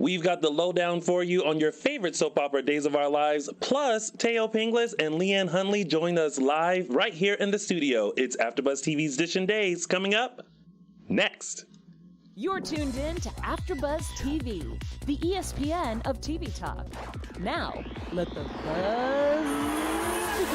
We've got the lowdown for you on your favorite soap opera, Days of Our Lives. Plus, Thaao Penghlis and Leann Hunley join us live right here in the studio. It's AfterBuzz TV's DISHIN Days coming up next. You're tuned in to AfterBuzz TV, the ESPN of TV talk. Now, let the buzz begin.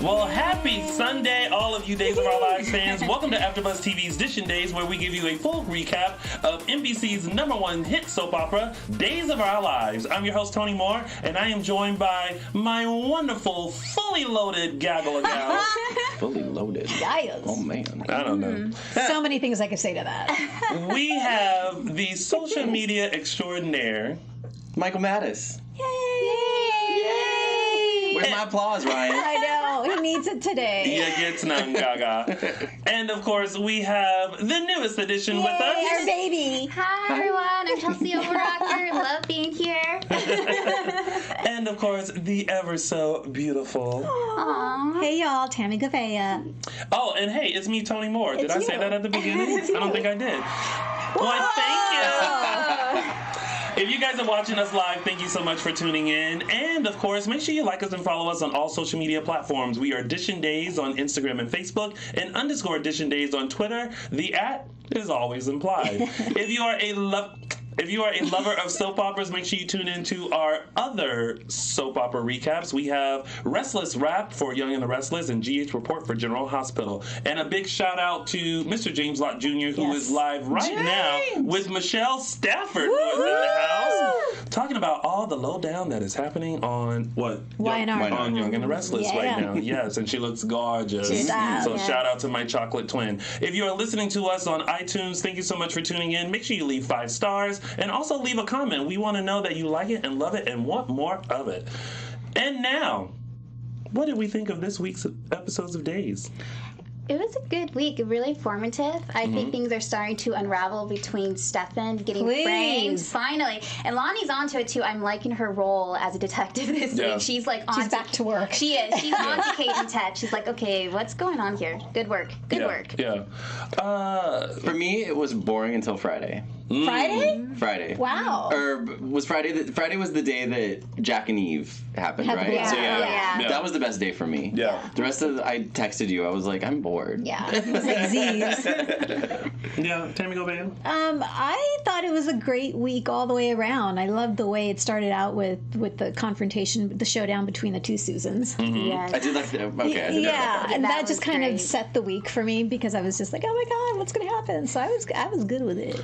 Well, happy Sunday, all of you Days of Our Lives fans. Welcome to AfterBuzz TV's DISHIN Days, where we give you a full recap of NBC's #1 hit soap opera, Days of Our Lives. I'm your host, Tony Moore, and I am joined by my wonderful, fully loaded gaggle of gals. Fully loaded. Giles. Oh, man. I don't know. So many things I could say to that. We have the social media extraordinaire, Michael Mattes. Yay! Where's my applause, Ryan? I know. He needs it today. Yeah, gets none, Gaga. And of course, we have the newest addition with us. Our baby. Hi everyone, I'm Chelsie Overocker. Love being here. And of course, the ever so beautiful. Aww. Hey y'all, Tami Goveia. Oh, and hey, it's me, Tony Moore. Did It's I say you. that at the beginning? It's I don't you. think I did. Why, thank you. If you guys are watching us live, thank you so much for tuning in. And of course, make sure you like us and follow us on all social media platforms. We are DISHIN Days on Instagram and Facebook, and _ DISHIN Days on Twitter. The @ is always implied. If you are a lover of soap operas, make sure you tune into our other soap opera recaps. We have Restless Wrap for Young and the Restless and GH Report for General Hospital. And a big shout out to Mr. James Lott Jr., who is live right now with Michelle Stafford, who is in the house, talking about all the lowdown that is happening on Y&R. on Young and the Restless right now. Yes, and she looks gorgeous. She does. So shout out to my chocolate twin. If you are listening to us on iTunes, thank you so much for tuning in. Make sure you leave 5 stars. And also leave a comment. We want to know that you like it and love it and want more of it. And now, what did we think of this week's episodes of Days? It was a good week, really formative. I think things are starting to unravel between Stefan getting framed, finally. And Lonnie's onto it too. I'm liking her role as a detective this week. She's like She's back to work. She is. She's on to Kate and Ted. She's like, okay, what's going on here? Good work. Good work. Yeah. For me, it was boring until Friday. Friday. Wow. Or was Friday? Friday was the day that Jack and Eve happened, right? Yeah. So Yeah. that was the best day for me. Yeah. The rest of I texted you. I was like, I'm bored. Yeah. It was like Z's. Yeah. Tami Goveia? I thought it was a great week all the way around. I loved the way it started out with the confrontation, the showdown between the two Susans. Yes. I did like the I did Yeah, and that was just kind great. of set the week for me because I was just like, oh my god, what's going to happen? So I was good with it.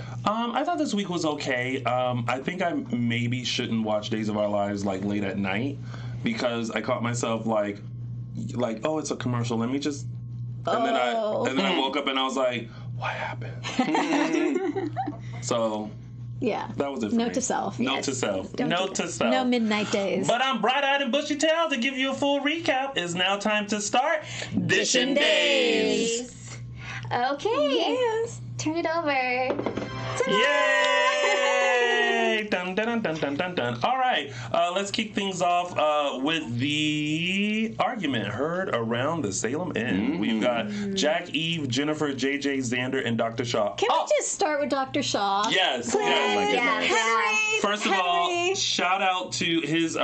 I thought this week was okay. I think I maybe shouldn't watch Days of Our Lives like late at night because I caught myself like, oh, it's a commercial. Let me just. And then I woke up and I was like, what happened? So Yeah. that was it for me. Note to self. Note Yes. to self. Don't Note do to that. self. No midnight days. But I'm bright-eyed and bushy-tailed to give you a full recap. It's now time to start DISHIN Days. Okay. Yes. Turn it over. Yay! Dun, dun, dun, dun, dun, dun. All right, let's kick things off with the argument heard around the Salem Inn. We've got Jack, Eve, Jennifer, JJ, Xander, and Dr. Shaw. Can we just start with Dr. Shaw? Yes. Please. Oh my Yeah. goodness. Henry. First of all, shout out to his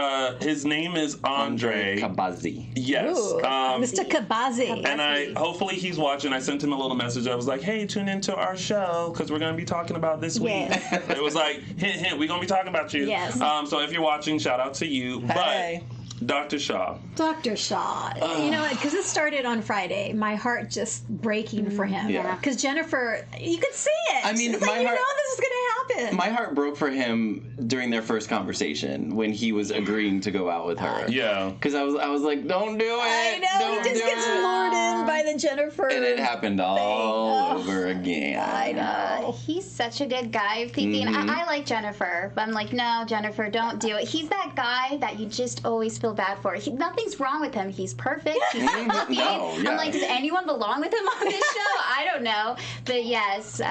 name is Andre. Kabazi. Yes. Ooh, Mr. Kabazi. And hopefully he's watching. I sent him a little message. I was like, hey, tune into our show because we're going to be talking about this week. Yes. It was like, hint, we're going to be talking about you. Yes. So if you're watching, shout out to you. Hey. But Dr. Shaw. Dr. Shaw. You know what? Because it started on Friday. My heart just breaking for him. Yeah. Because Jennifer, you could see it. I mean, it's like, my you heart- know this is going to happen. My heart broke for him during their first conversation when he was agreeing to go out with her. Yeah. Because I was like, don't do it. I know. Don't He just do gets it. lured in by the Jennifer. And it happened all over again. I know. He's such a good guy. Thinking, I like Jennifer, but I'm like, no, Jennifer, don't do it. He's that guy that you just always feel bad for. Nothing's wrong with him. He's perfect. He's good looking. No, yeah. I'm like, does anyone belong with him on this show? I don't know. But yes,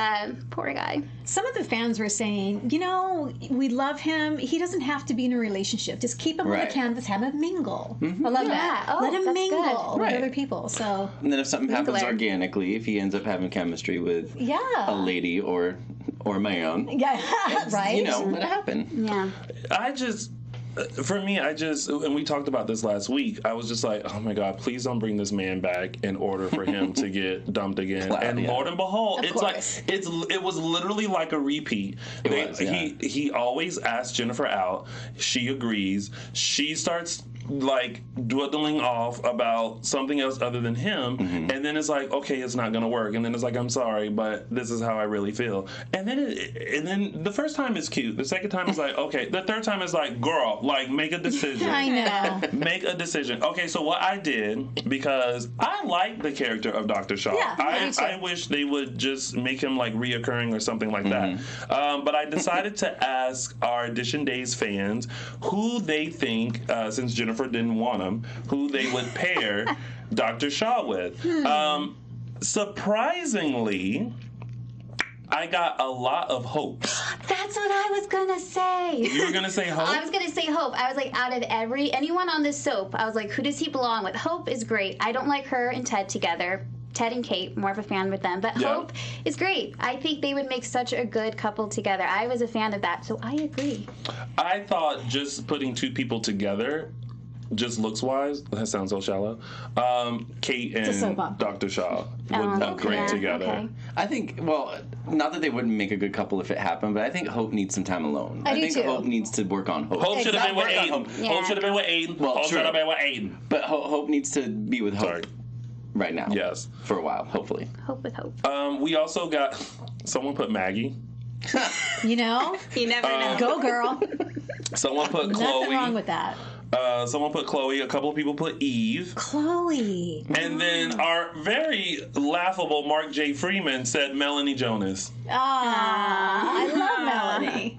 poor guy. some of the fans were saying, you know, we love him. He doesn't have to be in a relationship. Just keep him on the canvas, have him mingle. I love that. Oh, Let him mingle with Right. other people. So, And then if something happens Mingler. organically, if he ends up having chemistry with a lady or my own, right? you know, let it happen. Yeah. For me, and we talked about this last week, I was just like, oh my God, please don't bring this man back in order for him to get dumped again. And Lord and behold, it was literally like a repeat. He always asks Jennifer out. She agrees. She starts like dwindling off about something else other than him, and then it's like, okay, it's not gonna work, and then it's like, I'm sorry, but this is how I really feel. And then the first time is cute. The second time is like, okay. The third time is like, girl, like, make a decision. I know. Make a decision. Okay, so what I did, because I like the character of Dr. Shaw. I wish they would just make him like reoccurring or something like that. But I decided to ask our DISHIN Days fans who they think, since Jennifer didn't want him, who they would pair Dr. Shaw with. Surprisingly, I got a lot of Hope. That's what I was gonna say. You were gonna say Hope? I was gonna say Hope. I was like, out of anyone on this soap, I was like, who does he belong with? Hope is great. I don't like her and Ted together. Ted and Kate, more of a fan with them. But Hope is great. I think they would make such a good couple together. I was a fan of that, so I agree. I thought just putting two people together, just looks wise, that sounds so shallow. Kate and Dr. Shaw would look great together. Okay. I think, well, not that they wouldn't make a good couple if it happened, but I think Hope needs some time alone. I think Hope needs to work on Hope. Hope should have been with Aiden. Hope should have been with Aiden. Well, Hope should have been with Aiden. But Hope needs to be with Hope right now. Yes. For a while, hopefully. Hope with Hope. We also got, someone put Maggie. You know? You never know. Go, girl. Someone put Chloe. Nothing wrong with that. Someone put Chloe. A couple of people put Eve. Chloe. And then our very laughable Mark J. Freeman said Melanie Jonas. I love Melanie.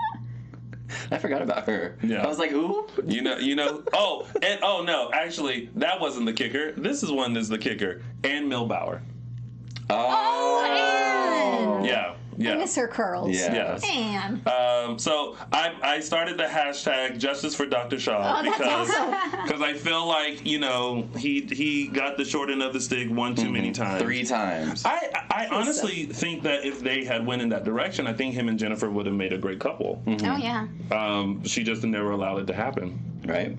I forgot about her. Yeah. I was like, who? You know. Oh no, actually, that wasn't the kicker. This is one that's the kicker. Ann Milbauer. Ann. Yeah. I miss her curls. Yeah. Yes. Ann. So I started the hashtag Justice for Dr. Shaw because I feel like, you know, he got the short end of the stick one too many times. 3 times. I honestly think that if they had went in that direction, I think him and Jennifer would have made a great couple. Oh, yeah. She just never allowed it to happen. Right.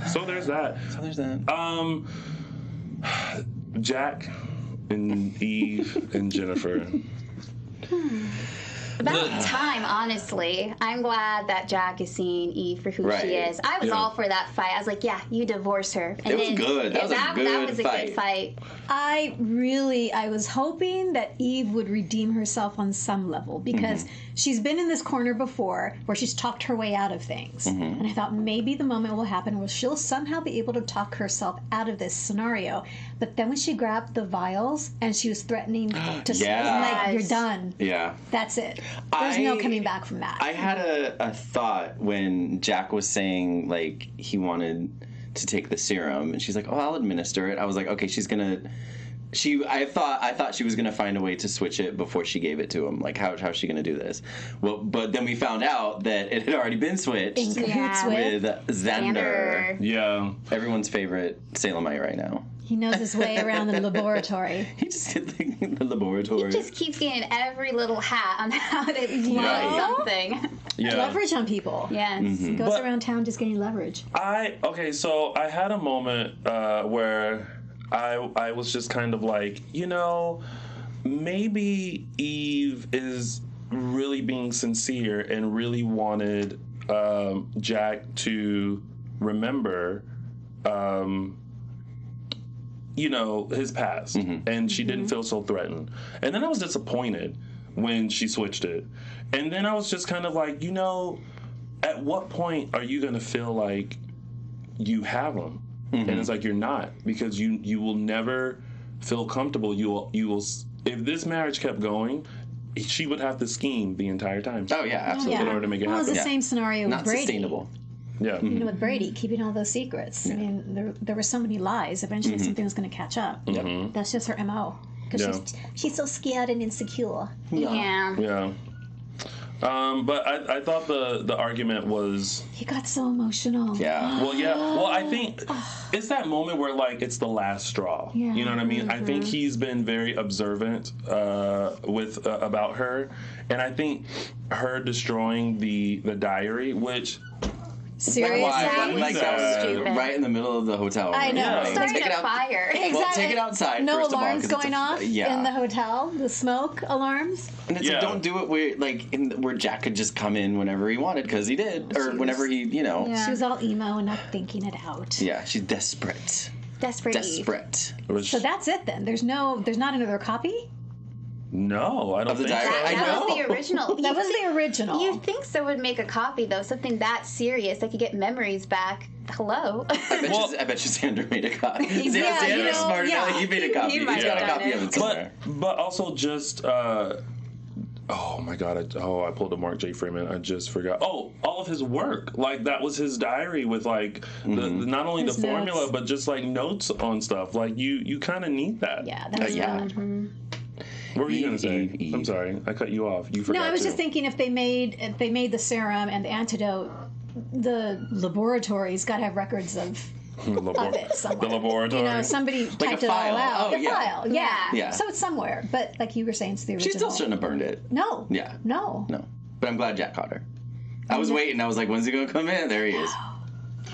So there's that. Jack and Eve and Jennifer. About time, honestly. I'm glad that Jack is seeing Eve for who she is. I was all for that fight. I was like, yeah, you divorce her. And it was good. That was a good fight. I was hoping that Eve would redeem herself on some level because she's been in this corner before where she's talked her way out of things. And I thought maybe the moment will happen where she'll somehow be able to talk herself out of this scenario. But then when she grabbed the vials and she was threatening to say, like, you're done. Yeah. That's it. There's no coming back from that. I had a thought when Jack was saying, like, he wanted to take the serum, and she's like, oh, I'll administer it. I was like, okay, she's gonna... I thought she was gonna find a way to switch it before she gave it to him. Like, how's she gonna do this? Well, but then we found out that it had already been switched with Xander. Yeah. Everyone's favorite Salemite right now. He knows his way around the laboratory. He just did the laboratory. He just keeps getting every little hat on how to plot something. Yeah. Leverage on people. Yes. He goes around town just getting leverage. So I had a moment where I was just kind of like, you know, maybe Eve is really being sincere and really wanted Jack to remember you know, his past. And she didn't feel so threatened. And then I was disappointed when she switched it. And then I was just kind of like, you know, at what point are you going to feel like you have him? And it's like, you're not, because you will never feel comfortable. You will if this marriage kept going, she would have to scheme the entire time. Oh yeah, absolutely. In order to make it happen. Well, it was the same scenario with Brady. Not sustainable. Yeah. You know, with Brady, keeping all those secrets. I mean, there were so many lies. Eventually, something was going to catch up. That's just her MO. because she's so scared and insecure. Yeah. But I thought the argument was... He got so emotional. Yeah. Well, I think it's that moment where, like, it's the last straw. Yeah. You know what I mean? I think he's been very observant about her. And I think her destroying the diary, which... Seriously? Why? Like, so stupid. right in the middle of the hotel room. I know. Yeah. Starting Take it a out. fire. Exactly. Well, take it outside, No first of all, alarms 'cause it's going off in the hotel? The smoke alarms? And it's like, don't do it where Jack could just come in whenever he wanted, because he did. Or whenever he, She was all emo and not thinking it out. Yeah, she's desperate. Desperate. So that's it then. There's not another copy? No, I don't Of the think so. diary? That was the original. That was the original. You think so would make a copy, though, something that serious that could get memories back. Hello. I bet you Xander made a copy. Yeah, Xander's smart enough. He made a copy. He might He's got a have copy done of it. it somewhere. But also just... oh my God! I pulled a Mark J. Freeman. I just forgot. Oh, all of his work. Like, that was his diary with, like, not only His the formula, notes. but just, like, notes on stuff. Like, you kind of need that. Yeah, that's Yeah. What were you gonna say? Eve. I'm sorry, I cut you off. You forgot. No, I was too. just thinking if they made the serum and the antidote, the laboratories got to have records of it somewhere. The laboratory. Somebody typed it file. all out. Oh, a yeah. file, yeah. Yeah. So it's somewhere, but like you were saying, it's the original. She still shouldn't have burned it. No. Yeah. No. No. But I'm glad Jack caught her. I was waiting. I was like, when's he going to come in? There he is.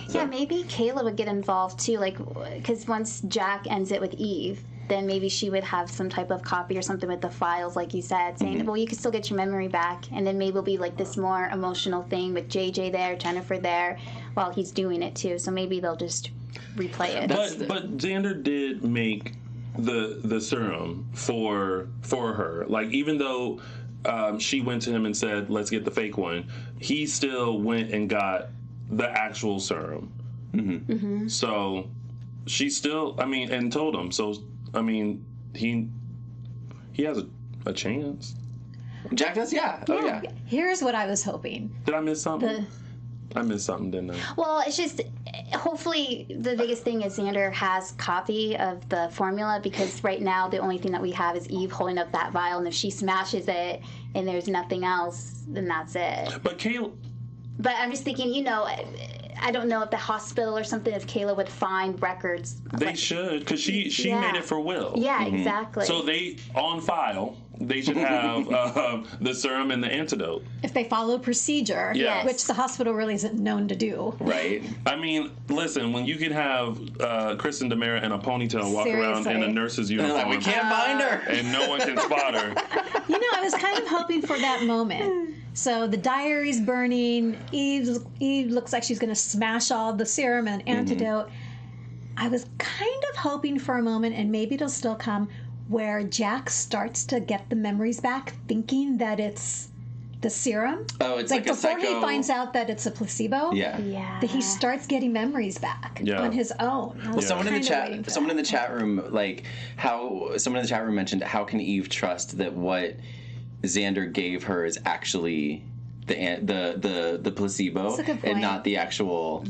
Yeah, maybe Kayla would get involved, too, like, because once Jack ends it with Eve, then maybe she would have some type of copy or something with the files, like you said, saying, well, you can still get your memory back, and then maybe it'll be like this more emotional thing with JJ there, Jennifer there, while he's doing it too. So maybe they'll just replay it. But Xander did make the serum for her. Like, even though she went to him and said, let's get the fake one, he still went and got the actual serum. So she still, and told him. So, he has a chance. Jack does? Yeah. Oh, yeah. Here's what I was hoping. Did I miss something? I missed something, didn't I? Well, it's just, hopefully, the biggest thing is Xander has copy of the formula, because right now the only thing that we have is Eve holding up that vial, and if she smashes it and there's nothing else, then that's it. But Kayla... But I'm just thinking, I don't know if the hospital or something, if Kayla would find records. They should, because she made it for Will. Yeah, exactly. So on file, they should have the serum and the antidote. If they follow procedure, Yes. which the hospital really isn't known to do. Right. Listen, when you can have Kristen DeMera in a ponytail walk around in a nurse's They're uniform, like, we can't find her. and no one can spot her. I was kind of hoping for that moment. So the diary's burning. Eve looks like she's going to smash all the serum and antidote. I was kind of hoping for a moment, and maybe it'll still come, where Jack starts to get the memories back, thinking that it's the serum. Oh, it's like a before psycho... he finds out that it's a placebo. Yeah. That he starts getting memories back on his own. Well, someone in the chat room, mentioned, how can Eve trust that what Xander gave her is actually the placebo and not the actual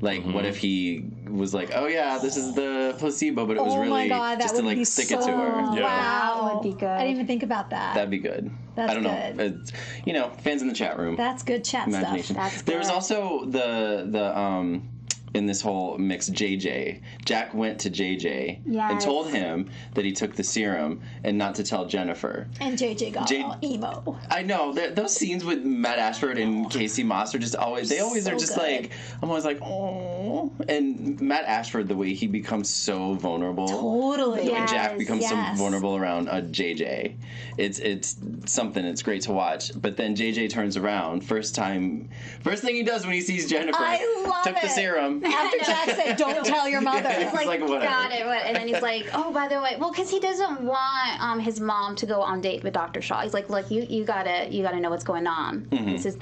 what if he was like, oh yeah, this is the placebo, but it was really just to stick it to her. Yeah. Wow, that would be good. I didn't even think about that. That'd be good. That's I don't know. Fans in the chat room. That's good chat Imagination. stuff. That's There was good. also the in this whole mix, JJ. Jack went to JJ and Yes. told him that he took the serum and not to tell Jennifer. And JJ got all emo. I know those scenes with Matt Ashford and Casey Moss are just always So are just good. like, I'm always like, oh. And Matt Ashford, the way he becomes so vulnerable, Totally. the way Jack Yes, becomes so yes. vulnerable around JJ, it's something. It's great to watch. But then JJ turns around first thing he does when he sees Jennifer, I love took the it. serum. After Jack said, don't tell your mother. It's like, whatever. Got it. And then he's like, oh, by the way, well, because he doesn't want his mom to go on date with Dr. Shaw. He's like, look, you gotta know what's going on. Mm-hmm. This is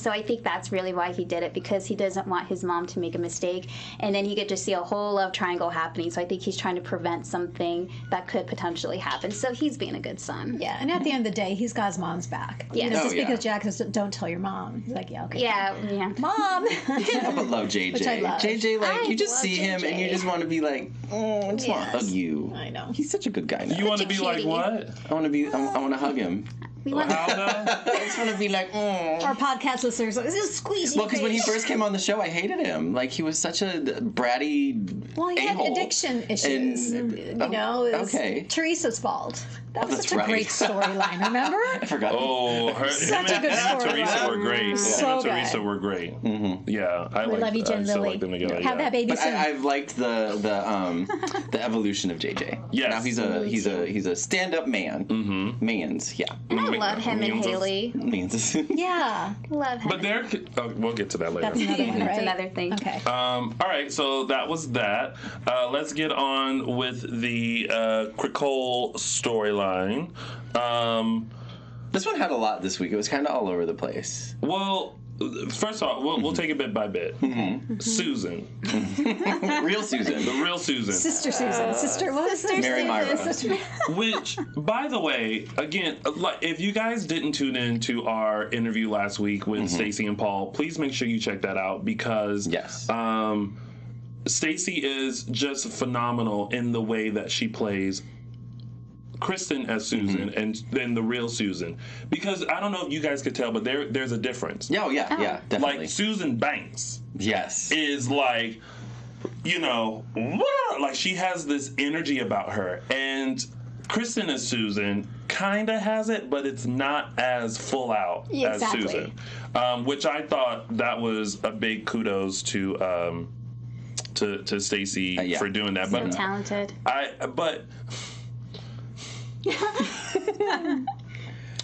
so I think that's really why he did it, because he doesn't want his mom to make a mistake, and then he could just see a whole love triangle happening. So I think he's trying to prevent something that could potentially happen. So he's being a good son. Yeah, and at the end of the day, he's got his mom's back. Yes. Just Oh, yeah. because Jack says, don't tell your mom. He's like, yeah, okay. Yeah. Mom! I love JJ. Which I love. JJ, like, you just love see him JJ. and you just want to be like, I just want to hug you. I know. He's such a good guy now. You want to be like cutie. what? I want to hug him. How though? I just want to be like, Our podcast listeners, this is squeezy. Well, because when he first came on the show, I hated him. Like, he was such a bratty Well, he had a-hole. addiction issues. It was Teresa's fault. That was that's such a right. great storyline, remember? I forgot. Oh, Such a good him and Teresa storyline. were great. So him and good. Teresa were great. Mm-hmm. Yeah, I love you, Jen I still Lily. like them together. Have that baby But soon. I've liked the evolution of JJ. Yes. Now he's a stand-up man. Mm-hmm. Mans, yeah. I love him and Haley. Mans. Yeah. Love him. But there, we'll get to that later. That's another one, That's right? another thing. Okay. All right, so that was that. Let's get on with the Cricole storyline. This one had a lot this week. It was kind of all over the place. Well, first off, we'll take it bit by bit. Susan, Real Susan. the real Susan. Sister Susan. Sister, what is it? Mary Myra. Sister. Which, by the way, again, like if you guys didn't tune in to our interview last week with Stacey and Paul, please make sure you check that out because Yes. Stacey is just phenomenal in the way that she plays Kristen as Susan and then the real Susan. Because I don't know if you guys could tell, but there's a difference. Yeah, definitely. Like Susan Banks Yes. is like, like she has this energy about her. And Kristen as Susan kind of has it, but it's not as full out as Exactly. Susan. Which I thought that was a big kudos to Stacey Yeah. for doing that. So talented. But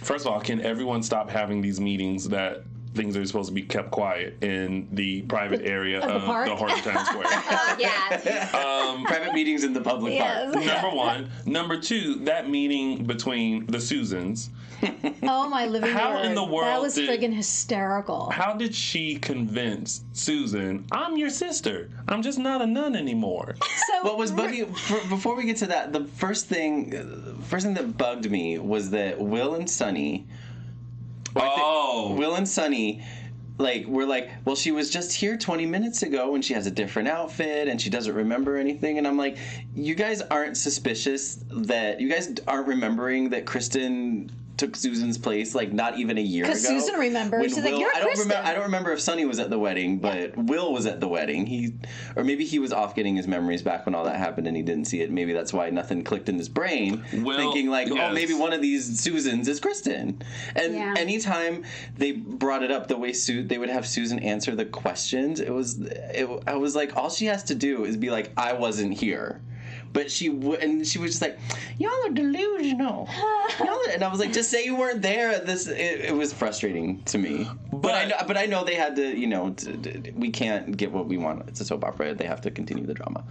first of all, can everyone stop having these meetings that things are supposed to be kept quiet in the private area of park? the heart of Town Square? Yeah. Private meetings in the public Yes. park. Number one. Number two, that meeting between the Susans. Oh, my living How word. in the world That was did- friggin' hysterical. How did she convince Susan, I'm your sister. I'm just not a nun anymore? So, What was bugging before we get to that? The first thing that bugged me was that Will and Sonny. Will and Sonny, like, we're like, well, she was just here 20 minutes ago and she has a different outfit and she doesn't remember anything. And I'm like, you guys aren't suspicious that you guys aren't remembering that Kristen took Susan's place like not even a year ago. Because Susan remembers. When She's like, "You're Kristen." I don't remember if Sonny was at the wedding, but Will was at the wedding. Or maybe he was off getting his memories back when all that happened and he didn't see it. Maybe that's why nothing clicked in his brain, thinking like, yes. oh, maybe one of these Susans is Kristen. And Yeah. anytime they brought it up, the way they would have Susan answer the questions, I was like, all she has to do is be like, I wasn't here. But she was just like, y'all are delusional. And I was like, just say you weren't there. It was frustrating to me. But I know they had to, we can't get what we want. It's a soap opera. They have to continue the drama.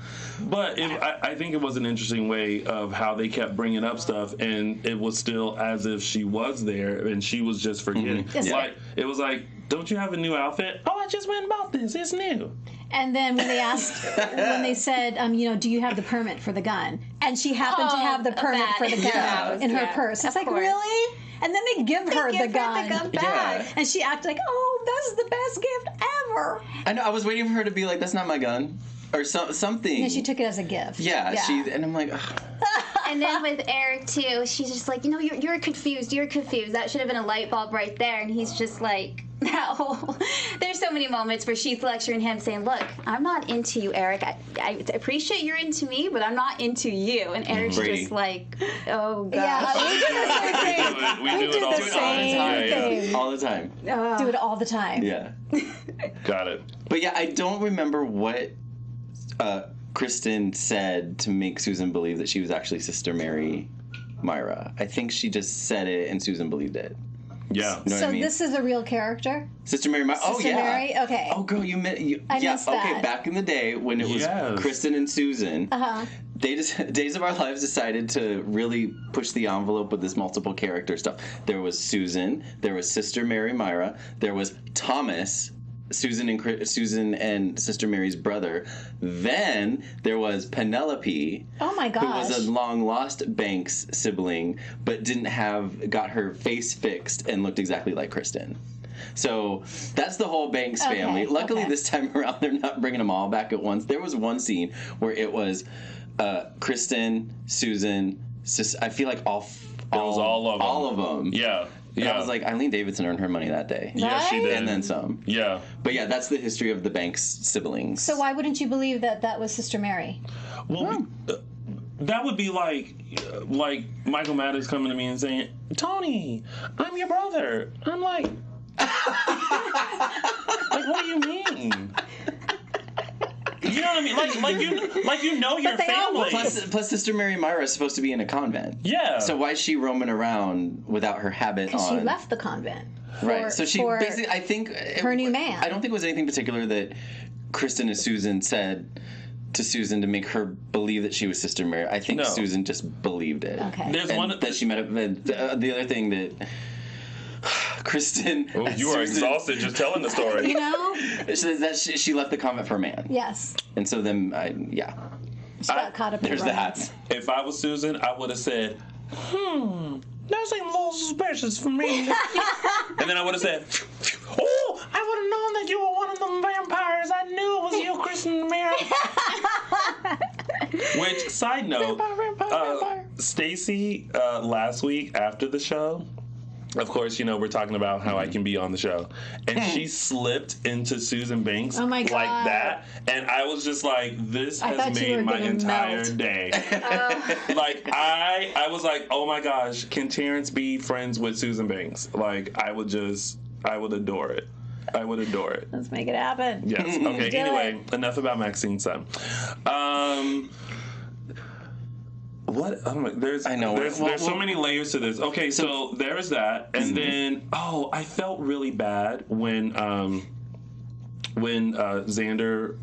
But I think it was an interesting way of how they kept bringing up stuff, and it was still as if she was there, and she was just forgetting. Yeah. Like it was like, don't you have a new outfit? Oh, I just went and bought this. It's new. And then when they said, do you have the permit for the gun? And she happened to have the permit for the gun in her purse. It's like, course. really? And then they give her the gun. back. Yeah. And she acted like, oh, that's the best gift ever. I know. I was waiting for her to be like, that's not my gun. Or something. And she took it as a gift. Yeah. And I'm like, ugh. And then with Eric too, she's just like, you're confused. You're confused. That should have been a light bulb right there. And he's just like, no. There's so many moments where she's lecturing him, saying, "Look, I'm not into you, Eric. I appreciate you're into me, but I'm not into you." And Eric's Brady. just like, "Oh God." Yeah, we do the same thing. We do it all the the same time. thing. All the time. Do it all the time. Yeah. Got it. But yeah, I don't remember what Kristen said to make Susan believe that she was actually Sister Mary Myra. I think she just said it and Susan believed it. Yeah. You know what I mean? This is a real character? Sister Mary Myra. Oh, Sister yeah. Mary? Okay. Oh, girl, I missed okay, that. back in the day when it was Yes. Kristen and Susan, Uh-huh. Days of Our Lives decided to really push the envelope with this multiple character stuff. There was Susan, there was Sister Mary Myra, there was Thomas, Susan and Sister Mary's brother. Then there was Penelope, Oh my who gosh. was a long lost Banks sibling, but got her face fixed and looked exactly like Kristen. So that's the whole Banks family. Luckily, this time around, they're not bringing them all back at once. There was one scene where it was Kristen, Susan, I feel like all of them. Yeah. And Yeah. I was like, Eileen Davidson earned her money that day. Yeah, she did. And then some. Yeah. But yeah, that's the history of the Banks siblings. So why wouldn't you believe that that was Sister Mary? Well, that would be like Michael Mattes coming to me and saying, "Tony, I'm your brother." I'm like, like, what do you mean? You know what I mean? Like you know your family. Plus, Sister Mary Myra is supposed to be in a convent. Yeah. So why is she roaming around without her habit on? Because she left the convent. Right. So she basically, I think, her new man. I don't think it was anything particular that Kristen and Susan said to Susan to make her believe that she was Sister Mary. I think Susan just believed it. Okay. There's and one that she met the other thing that Kristen. Oh, you are exhausted just telling the story. You know? that she left the convent for a man. Yes. And so then, She got caught up in there's the romance. that. If I was Susan, I would have said, that seems a little suspicious for me. And then I would have said, oh, I would have known that you were one of them vampires. I knew it was you, Kristen Mary. Which, side note, Stacy, last week after the show, of course, you know, we're talking about how I can be on the show. And she slipped into Susan Banks like that. And I was just like, this has made my entire day. Like, I was like, oh my gosh, can Terrence be friends with Susan Banks? Like, I would adore it. I would adore it. Let's make it happen. Yes. Okay, anyway, enough about Maxine's son. What? There's so many layers to this. Okay, so there's that, and then I felt really bad when Xander,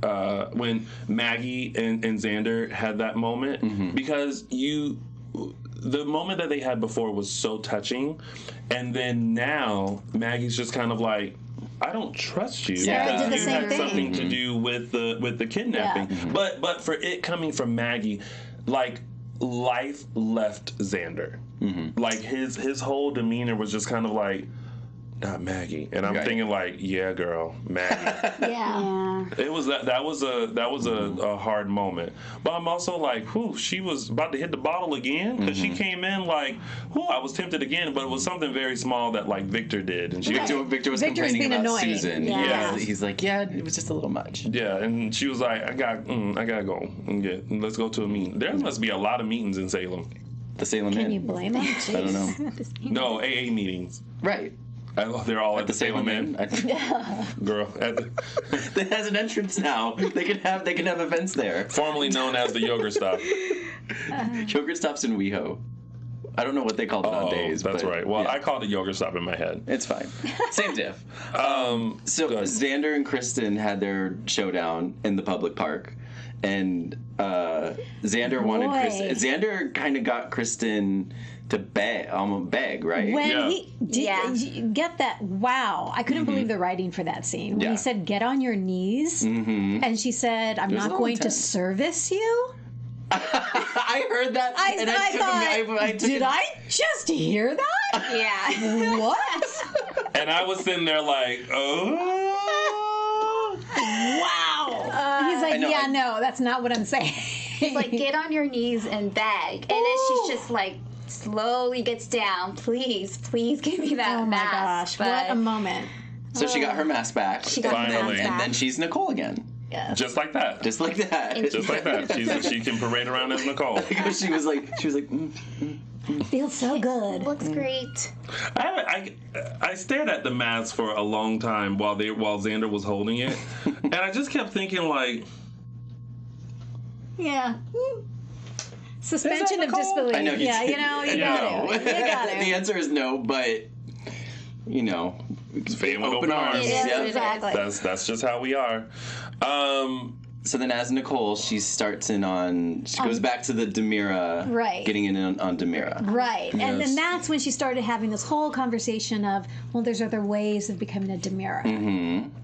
when Maggie and Xander had that moment because the moment that they had before was so touching, and then now Maggie's just kind of like, I don't trust you because you had something to do with the kidnapping. Yeah. But for it coming from Maggie, like, life left Xander. Like his whole demeanor was just kind of like, not Maggie, and I'm thinking like, yeah, girl, Maggie. Yeah. It was that was a hard moment, but I'm also like, whew, she was about to hit the bottle again because she came in like, whew, I was tempted again, but it was something very small that like Victor did, and Victor was complaining about annoying. Susan. Yeah. He's like, yeah, it was just a little much. Yeah, and she was like, I gotta go and let's go to a meeting. There must be a lot of meetings in Salem. The Salem Inn. Can you blame him? I don't know. No, AA meetings. Right. They're all at the Salem Inn. Girl, that has an entrance now. They can have events there. Formerly known as the Yogurt Stop. Yogurt Stop's in WeHo. I don't know what they called it on days. That's but, right. Well, I called it Yogurt Stop in my head. It's fine. Same diff. So Xander and Kristen had their showdown in the public park, and Xander wanted Kristen. Xander kind of got Kristen to beg, right? When he did, get that? Wow, I couldn't believe the writing for that scene. When he said, "Get on your knees," and she said, "I'm not going to service you." I heard that, and I thought, did I just hear that? Yeah. What? And I was sitting there like, oh, wow. He's like, no, that's not what I'm saying. He's like, get on your knees and beg, and then she's just like, slowly gets down. Please give me that mask. Oh my gosh, what a moment. So she got her mask back. She got her mask back. And then she's Nicole again. Yes. Just like that. Just like that. Just like that. She can parade around as Nicole. she was like, Feels so good. Looks great. I stared at the mask for a long time while Xander was holding it, and I just kept thinking like, suspension of disbelief. I know. You got it. The answer is no, but open arms. Yeah, exactly. That's just how we are. So then, as Nicole, she starts in on. She goes back to the Demira, right? Getting in on Demira, right? Yes. And then that's when she started having this whole conversation of, well, there's other ways of becoming a Demira.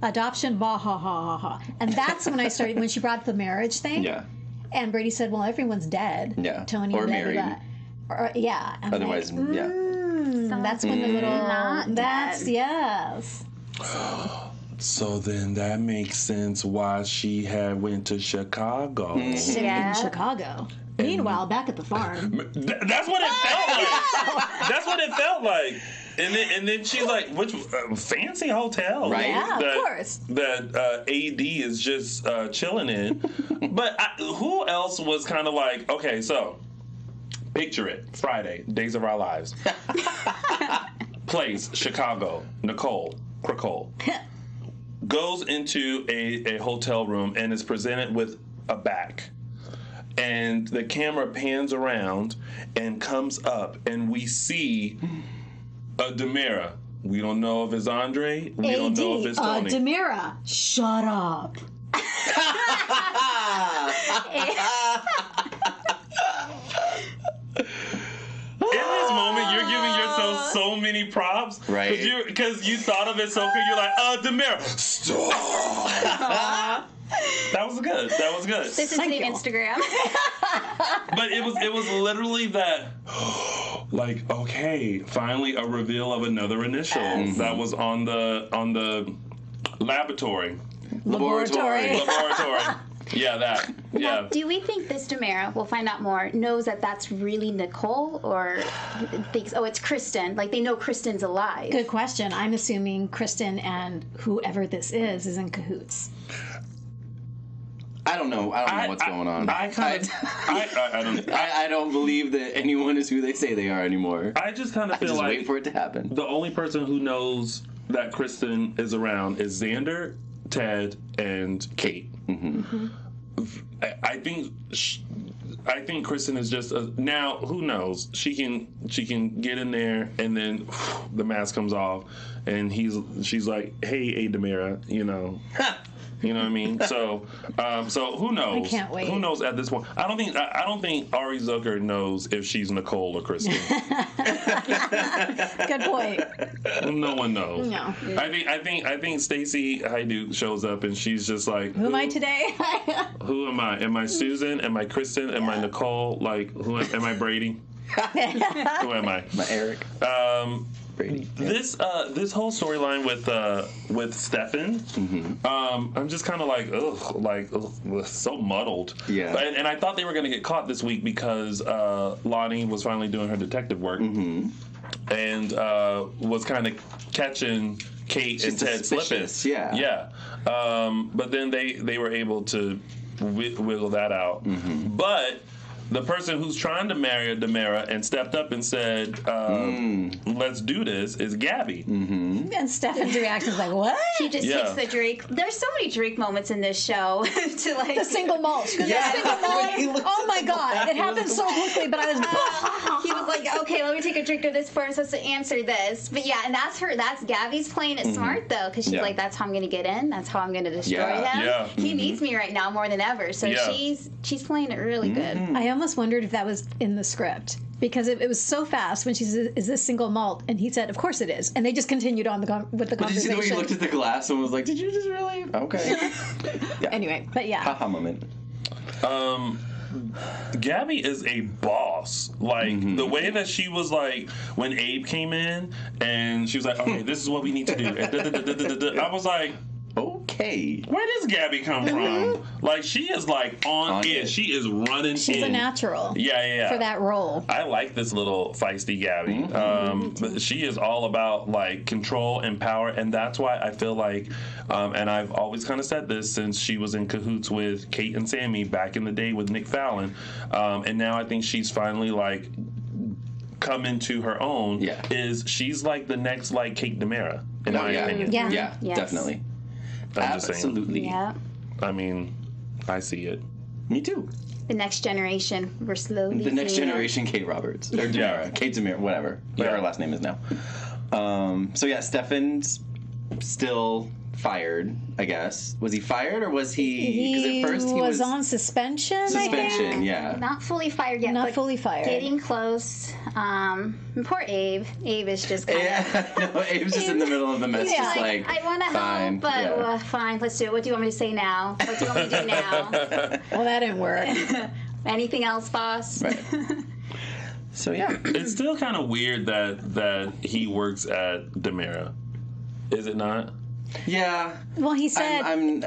Adoption, ha ha ha ha. And that's when I started when she brought up the marriage thing. Yeah. And Brady said, well, everyone's dead. Yeah. Tony or married. I'm otherwise, like, that's when the little. Not that's dead. yes. So then that makes sense why she had went to Chicago. In Chicago. Meanwhile, back at the farm. That's what it felt like. That's what it felt like. And then she's like, which fancy hotel, right? Yeah, that, of course. That AD is just chilling in. But who else was kind of like, okay, so picture it, Friday, Days of Our Lives. Place, Chicago, Nicole goes into a hotel room and is presented with a back. And the camera pans around and comes up, and we see a DiMera. We don't know if it's Andre. We don't know if it's Tony. DiMera, shut up. In this moment, you're giving yourself so many props, right? Because you thought of it so quick. You're like, DiMera, stop. That was good. This is the Instagram. But it was literally that, like, okay, finally a reveal of another initial that was on the laboratory. Yeah, that. Yeah. Now, do we think this DiMera, we'll find out more, knows that that's really Nicole, or thinks, it's Kristen? Like, they know Kristen's alive. Good question. I'm assuming Kristen and whoever this is in cahoots. I don't know. I don't know what's going on. I don't believe that anyone is who they say they are anymore. I just kind of feel like wait for it to happen. The only person who knows that Kristen is around is Xander, Ted, and Kate. Mm-hmm. I think Kristen is just now. Who knows? She can get in there, and then the mask comes off, and she's like, "Hey, DiMera, you know." You know what I mean? So who knows? I can't wait. Who knows at this point? I don't think Ari Zucker knows if she's Nicole or Kristen. Good point. No one knows. No. I think Stacey Haiduk shows up and she's just like, who am I today? Who am I? Am I Susan? Am I Kristen? Am I Nicole? Like, am I Brady? Who am I? Am I Eric? Brady. Yeah. This whole storyline with Stefan, I'm just kind of like, so muddled. Yeah. And I thought they were going to get caught this week because Lonnie was finally doing her detective work and was kind of catching Kate and Ted slipping. Yeah. Yeah. But then they were able to wiggle that out. But the person who's trying to marry DiMera and stepped up and said, let's do this, is Gabby. And Stefan's reaction is like, what? She just hits the Drake. There's so many Drake moments in this show. To like the single malt. Yeah. Single malt. Oh my God. It happened so quickly, but I was... He was like, okay, let me take a drink of this first. Let's answer this. But yeah, and that's Gabby's playing it smart, though, because she's like, that's how I'm going to get in. That's how I'm going to destroy him. Yeah. He needs me right now more than ever. So she's playing it really good. I almost wondered if that was in the script because it was so fast when she said, "Is this single malt?" and he said, "Of course it is," and they just continued on with the conversation. Did you see the way he looked at the glass and was like, "Did you just really?" Okay. Anyway, but yeah. Haha moment. Gabby is a boss. Like, the way that she was like, when Abe came in and she was like, okay, this is what we need to do. I was like, okay. Where does Gabby come from? Like, she is like on it. She is running She's in. a natural. Yeah. For that role. I like this little feisty Gabby. But she is all about like control and power, and that's why I feel like, and I've always kind of said this since she was in cahoots with Kate and Sammy back in the day with Nick Fallon, and now I think she's finally like come into her own. Yeah. Is she's like the next like Kate DiMera in my opinion. Yeah, Yes. Definitely. I'm just saying. Absolutely. Yeah. I mean, I see it. Me too. The next generation, we're slowly The next seeing it. generation, Kate Roberts. Or DiMera. Kate DiMera, whatever her last name is now. So yeah, Stefan's still fired, I guess. Was he fired or was he... Because at first he was on suspension, I think. Suspension, yeah. Not fully fired yet. Not but fully fired. Getting close. Poor Abe. Abe is just kind of... Yeah, no, Abe's just in the middle of the mess, just like, I want to help, but fine, let's do it. What do you want me to say now? What do you want me to do now? Well, that didn't work. Anything else, boss? Right. So yeah. It's still kind of weird that he works at DiMera. Is it not? Yeah. Well, he said, I'm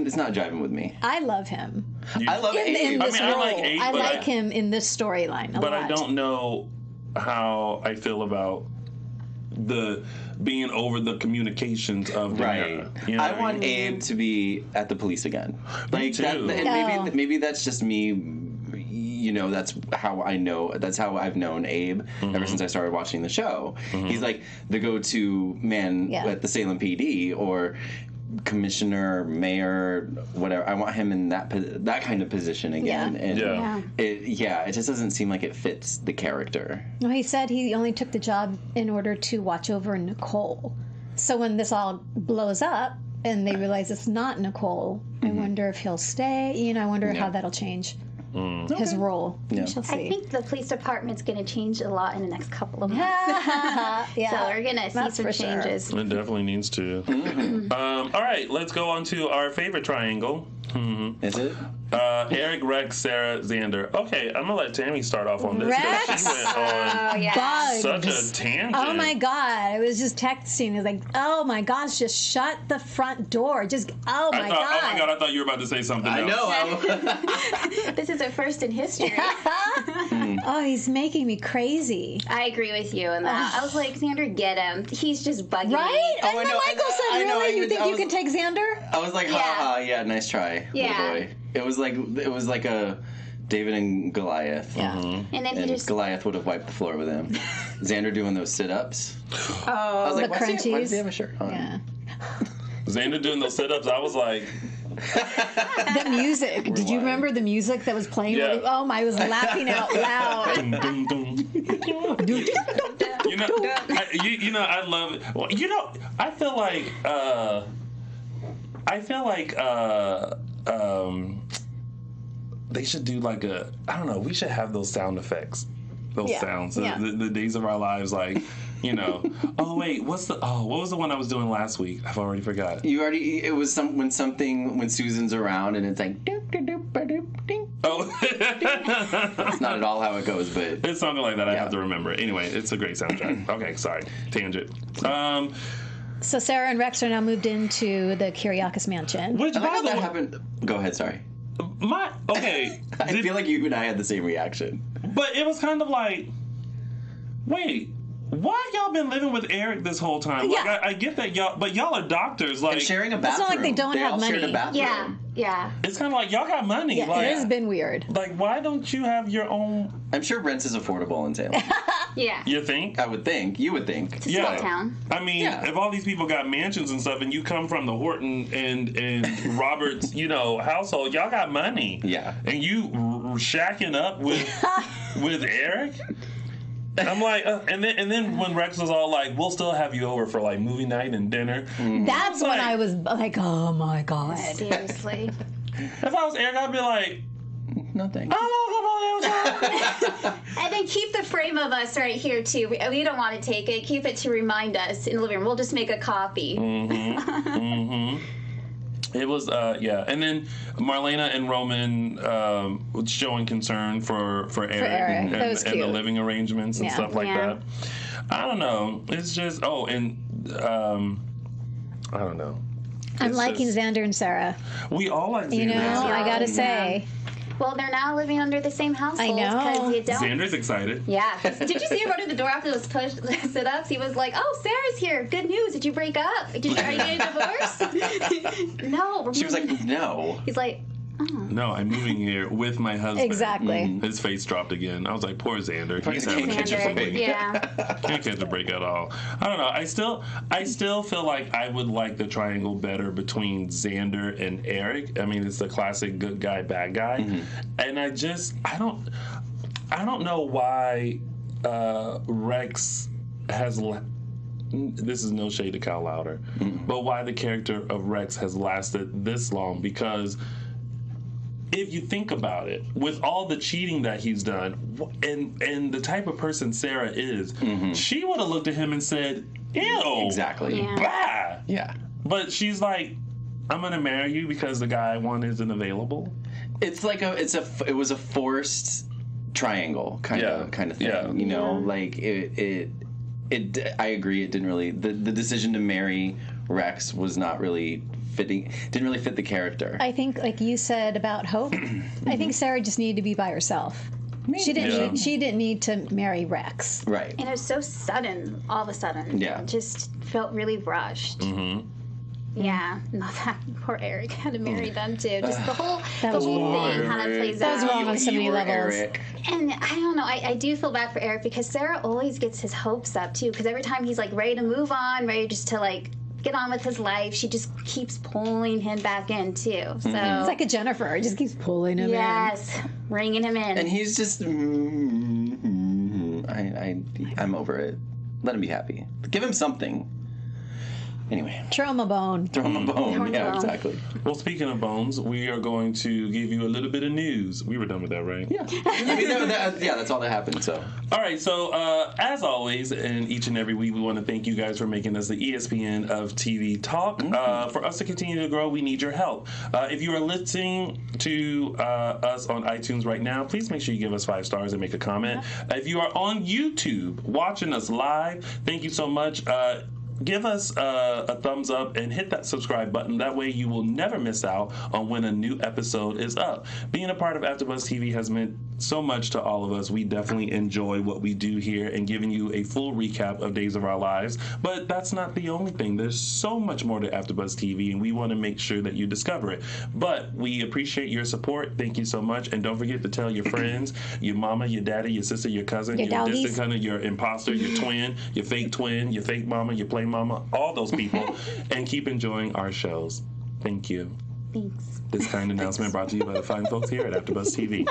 it's not driving with me. I love him. I love Abe. In this I role. like Abe, I but like him in this storyline a But lot. I don't know how I feel about the being over the communications of Right. Daenerys. You know I what want mean? Abe to be at the police again. Like too. that, and No. maybe that's just me. You know, that's how I know. That's how I've known Abe ever since I started watching the show. He's like the go-to man at the Salem PD or commissioner, mayor, whatever. I want him in that kind of position again. Yeah. And Yeah. it just doesn't seem like it fits the character. Well, he said he only took the job in order to watch over Nicole. So when this all blows up and they realize it's not Nicole, I wonder if he'll stay. You know, I wonder how that'll change his role. Yeah. We shall see. I think the police department's going to change a lot in the next couple of months. yeah. So we're going to see That's some for sure. changes. It definitely needs to. All right, let's go on to our favorite triangle. Is it? Eric, Rex, Sarah, Xander. Okay, I'm gonna let Tami start off on this because Rex? she went on Bugs. such a tangent. Oh my god! I was just texting. It was like, oh my gosh, just shut the front door. Just oh my god. Oh my god! I thought you were about to say something else. I know. This is a first in history. Oh, he's making me crazy. I agree with you in that. I was like, Xander, get him. He's just bugging Right? me. Oh, I and then know, Michael I said, know, really? I You was- think I you was- can take Xander? I was like, Yeah. ha, nice try, Yeah. little boy. It was like a David and Goliath. Yeah. And then he And just Goliath would have wiped the floor with him. Xander doing those sit-ups. Oh, I was like, the why does crunchies. he have a shirt on? Yeah. Xander doing those sit-ups. I was like, The music. Did you remember the music that was playing? Yeah. Oh my, I was laughing out loud. dum, dum, dum. You know, I love it. Well, you know, I feel like they should do like a, I don't know, we should have those sound effects. Those sounds. Yeah. The days of our lives, like, you know. Oh wait, what was the one I was doing last week? I've already forgot. It was when Susan's around and it's like doop doop doop ba, doop ding. Oh. It's not at all how it goes, but It's something like that. I have to remember it. Anyway, it's a great soundtrack. Okay, sorry. Tangent. So Sarah and Rex are now moved into the Kyriakis mansion. Which, I like by how the that way, happened. Go ahead, sorry. okay. I feel like you and I had the same reaction. But it was kind of like, wait, why y'all been living with Eric this whole time? Like, Yeah. I get that y'all are doctors. Like, And sharing a It's bathroom. not like they don't have all shared money. a bathroom. yeah, yeah. it's kind of like y'all got money. Yeah, like, it has been weird. like, why don't you have your own? I'm sure rent is affordable in Salem. Yeah. You think? I would think. You would think. It's a small town. I mean, Yeah. if all these people got mansions and stuff, and you come from the Horton and Roberts, household, y'all got money. Yeah. And you shacking up with Eric. I'm like, and then when Rex was all like, "We'll still have you over for like movie night and dinner." That's when I was like, oh my god. Seriously. If I was Eric, I'd be like, No thanks. "Oh, And then keep the frame of us right here, too. We don't want to take it. Keep it to remind us in the living room. We'll just make a copy. It was, yeah. And then Marlena and Roman showing concern for Eric, Eric. That was and the cute. living arrangements and Yeah. stuff like Yeah. that. I don't know. It's just, I don't know. I'm It's liking just- Xander and Sarah. We all like Xander. You know, I gotta say. Well, they're now living under the same household. I know. Because you don't. Xander's excited. Yeah. Did you see him run to the door after those sit-ups? He was like, "Oh, Sarah's here. Good news. Did you break up? Are you getting a divorce?" No. we're She was like, moving." no. He's like, No, I'm moving here with my husband. Exactly. His face dropped again. I was like, poor Xander. He's Xander. having catch a Xander. break. Yeah. Can't catch a break at all. I don't know. I still feel like I would like the triangle better between Xander and Eric. I mean, it's the classic good guy, bad guy. And I don't know why Rex has this is no shade to Kyle Louder, but why the character of Rex has lasted this long, because if you think about it, with all the cheating that he's done, and the type of person Sarah is, she would have looked at him and said, "Ew, Exactly. Yeah. bah." Yeah. But she's like, "I'm gonna marry you because the guy I want isn't available." It's like it was a forced triangle kind of thing. Yeah. You know, like it I agree. It didn't really the decision to marry Rex was not really didn't really fit the character. I think, like you said about Hope, I think Sarah just needed to be by herself. She didn't need to marry Rex. Right. And it was so sudden, all of a sudden. Yeah. It just felt really rushed. Mm-hmm. Yeah. Not that poor Eric had to marry them too. Just the whole That was thing, wrong. how that plays That was out. wrong on so many You were levels. Eric. And I don't know, I do feel bad for Eric because Sarah always gets his hopes up too. Because every time he's like ready to move on, ready just to like get on with his life, she just keeps pulling him back in too. So It's like a Jennifer. It just keeps pulling him in. yes, bringing him in. And he's just I'm over it. Let him be happy. Give him something. Anyway, Throw him a bone. throw him a bone. Throw him a Yeah, bone. exactly. Well, speaking of bones, we are going to give you a little bit of news. We were done with that, right? Yeah. I mean, that's all that happened. So. All right, so as always, and each and every week, we want to thank you guys for making us the ESPN of TV Talk. For us to continue to grow, we need your help. If you are listening to us on iTunes right now, please make sure you give us 5 stars and make a comment. If you are on YouTube watching us live, thank you so much. Give us a thumbs up and hit that subscribe button. That way you will never miss out on when a new episode is up. Being a part of AfterBuzz TV has meant so much to all of us. We definitely enjoy what we do here and giving you a full recap of Days of Our Lives. But that's not the only thing. There's so much more to AfterBuzz TV, and we want to make sure that you discover it. But we appreciate your support. Thank you so much. And don't forget to tell your friends, your mama, your daddy, your sister, your cousin, Your your doggies. distant cousin, your imposter, your twin, your fake mama, your play mama, all those people, and keep enjoying our shows. Thank you. Thanks. This kind announcement brought to you by the fine folks here at AfterBuzz TV.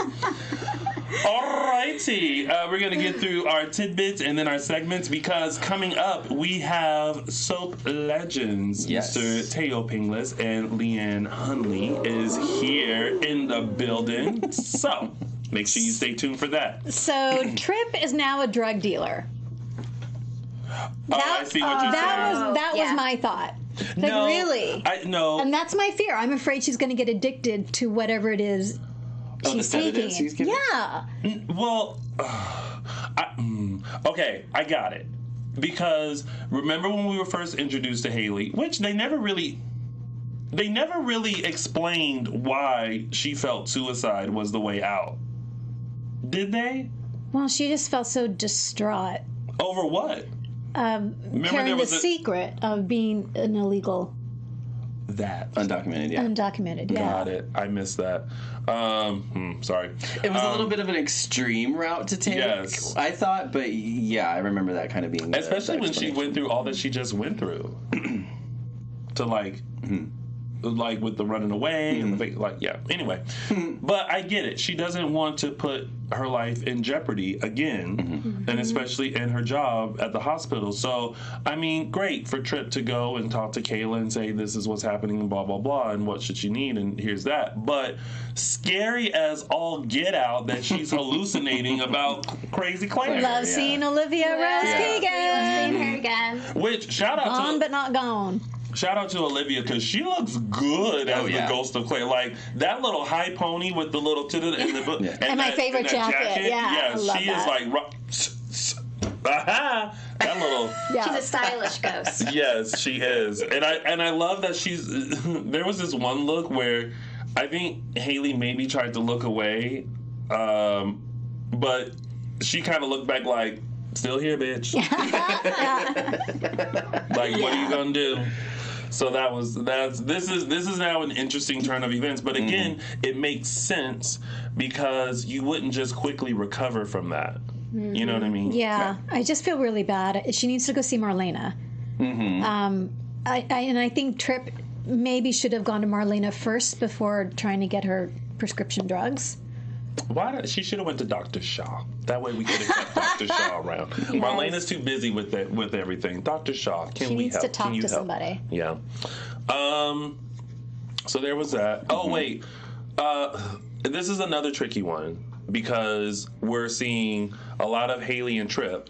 Alrighty, we're gonna get through our tidbits and then our segments because coming up we have soap legends. Yes. Mr. Thaao Penghlis and Leann Hunley is here in the building. So make sure you stay tuned for that. So Tripp is now a drug dealer. I see what you're saying. That was my thought. Like, No, really? No. And that's my fear. I'm afraid she's going to get addicted to whatever it is Oh, the she's taking. sedatives he's giving? Yeah. Well, okay, I got it. Because remember when we were first introduced to Haley, which they never really explained why she felt suicide was the way out. Did they? Well, she just felt so distraught. Over what? Carrying there the was a- secret of being an illegal, That. Undocumented, yeah. undocumented. Yeah. Got it. I missed that. Sorry. It was a little bit of an extreme route to take, Yes. I thought, but yeah, I remember that kind of being the Especially when she explanation. went through all that she just went through. To like with the running away and the anyway. But I get it. She doesn't want to put her life in jeopardy again, and especially in her job at the hospital. So I mean, great for Tripp to go and talk to Kayla and say this is what's happening and blah blah blah and what should she need and here's that. But scary as all get out that she's hallucinating about crazy Claire. Love seeing Olivia Rose Seeing Keegan. her again. Which shout out Gone to but not gone. Shout out to Olivia because she looks good as the ghost of Claire. Like that little high pony with the little and my favorite jacket. Yeah, I love she that. is like that little. Yeah. She's a stylish ghost. Yes, she is, and I love that she's. There was this one look where I think Haley maybe tried to look away, but she kind of looked back like, "Still here, bitch." Like, what are you gonna do? So this is now an interesting turn of events. But again, it makes sense because you wouldn't just quickly recover from that. You know what I mean? Yeah, I just feel really bad. She needs to go see Marlena. I think Tripp maybe should have gone to Marlena first before trying to get her prescription drugs. She should have went to Dr. Shaw. That way we could have kept Dr. Shaw around. Marlena's too busy with everything. Dr. Shaw, can She we needs help? to talk Can you to help? somebody. Yeah. So there was that. Oh wait. This is another tricky one because we're seeing a lot of Haley and Tripp.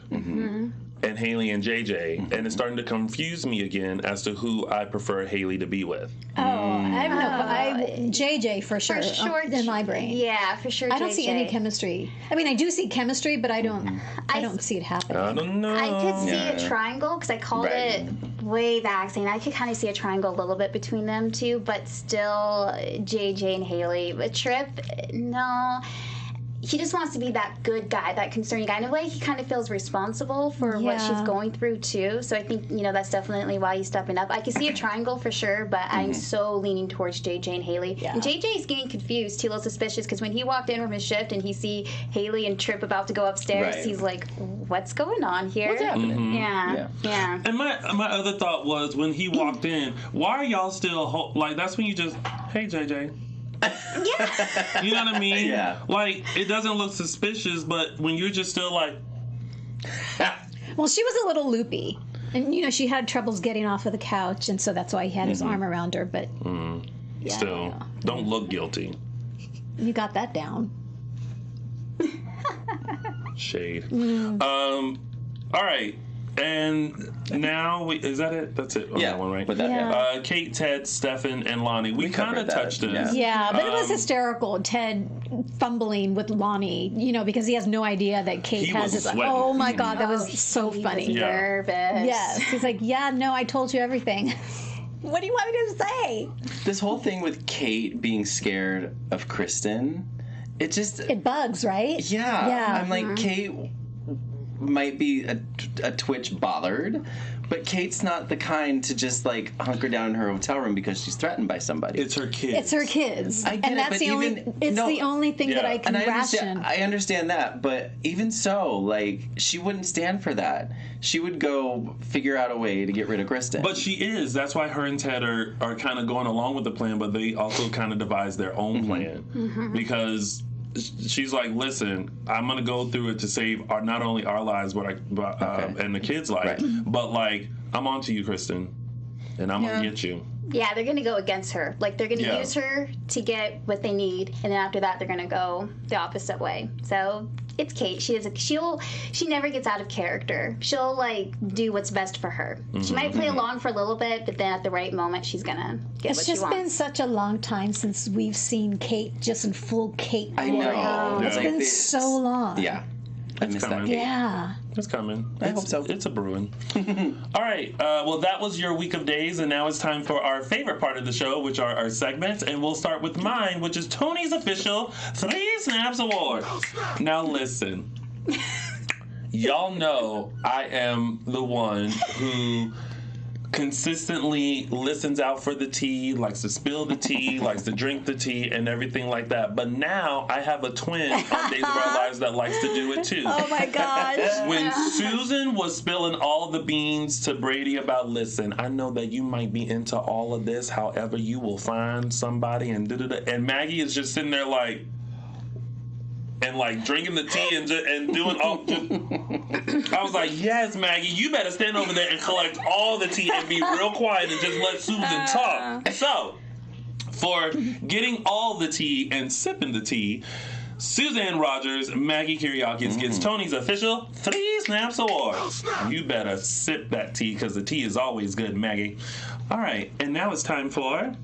And Haley and JJ, and it's starting to confuse me again as to who I prefer Haley to be with. JJ for sure. In my brain. Yeah, for sure. I don't see any JJ. chemistry. I mean, I do see chemistry, but I don't see it happening. I don't know. I could see a triangle because I called it way back saying I could kind of see a triangle a little bit between them two, but still JJ and Haley. But Trip, no. He just wants to be that good guy, that concerning guy. In a way, he kind of feels responsible for what she's going through, too. So I think, that's definitely why he's stepping up. I can see a triangle for sure, but I'm so leaning towards JJ and Haley. Yeah. And JJ is getting confused, too, a little suspicious, because when he walked in from his shift and he see Haley and Trip about to go upstairs, he's like, what's going on here? What's happening? Yeah. And my other thought was, when he walked in, why are y'all still, that's when you just, hey, JJ. Yeah. You know what I mean? Yeah. Like, it doesn't look suspicious, but when you're just still like... Well, she was a little loopy. And, she had troubles getting off of the couch, and so that's why he had his arm around her, but... Still, don't look guilty. You got that down. Shade. All right. And now, is that it? That's it on that one, right? With that, Kate, Ted, Stefan, and Lonnie. We kind of touched this. Yeah, but it was hysterical. Ted fumbling with Lonnie, because he has no idea that Kate has his... Oh, my God, that was so funny. Was nervous. Yes. He's like, no, I told you everything. What do you want me to say? This whole thing with Kate being scared of Kristen, it bugs, right? Yeah. I'm like, Kate might be a twitch bothered, but Kate's not the kind to just hunker down in her hotel room because she's threatened by somebody. It's her kids. It's her kids. I get and that's the only thing that I can ration. I understand that, but even so, she wouldn't stand for that. She would go figure out a way to get rid of Kristen. But she is. That's why her and Ted are kind of going along with the plan, but they also kind of devise their own plan. Because she's like, listen, I'm gonna go through it to save not only our lives, but and the kids' life. Right. But I'm on to you, Kristen, and I'm gonna get you. Yeah, they're gonna go against her. They're gonna use her to get what they need, and then after that, they're gonna go the opposite way. So it's Kate. She never gets out of character. She'll do what's best for her. She might play along for a little bit, but then at the right moment, she's gonna get what she wants. It's just been such a long time since we've seen Kate just in full Kate. I know. It's been so long. Yeah. I miss that. Yeah. It's coming. I hope so. It's a brewing. All right. Well, that was your week of days, and now it's time for our favorite part of the show, which are our segments. And we'll start with mine, which is Tony's official 3 Snaps Award. Now, listen. Y'all know I am the one who consistently listens out for the tea, likes to spill the tea, likes to drink the tea, and everything like that. But now I have a twin on Days of Our Lives that likes to do it too. Oh my gosh. When Susan was spilling all the beans to Brady about, listen, I know that you might be into all of this, however you will find somebody, and da-da-da. And Maggie is just sitting there and drinking the tea and doing all. I was like, yes, Maggie, you better stand over there and collect all the tea and be real quiet and just let Susan talk. So, for getting all the tea and sipping the tea, Suzanne Rogers, Maggie Kyriakis gets Tony's official 3 Snaps Award. You better sip that tea because the tea is always good, Maggie. All right, and now it's time for...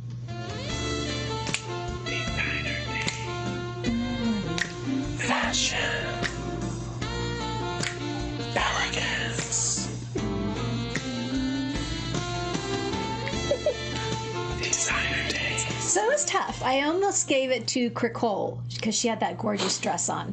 Fashion. Elegance. Designer Days. So it was tough. I almost gave it to Cricole because she had that gorgeous dress on.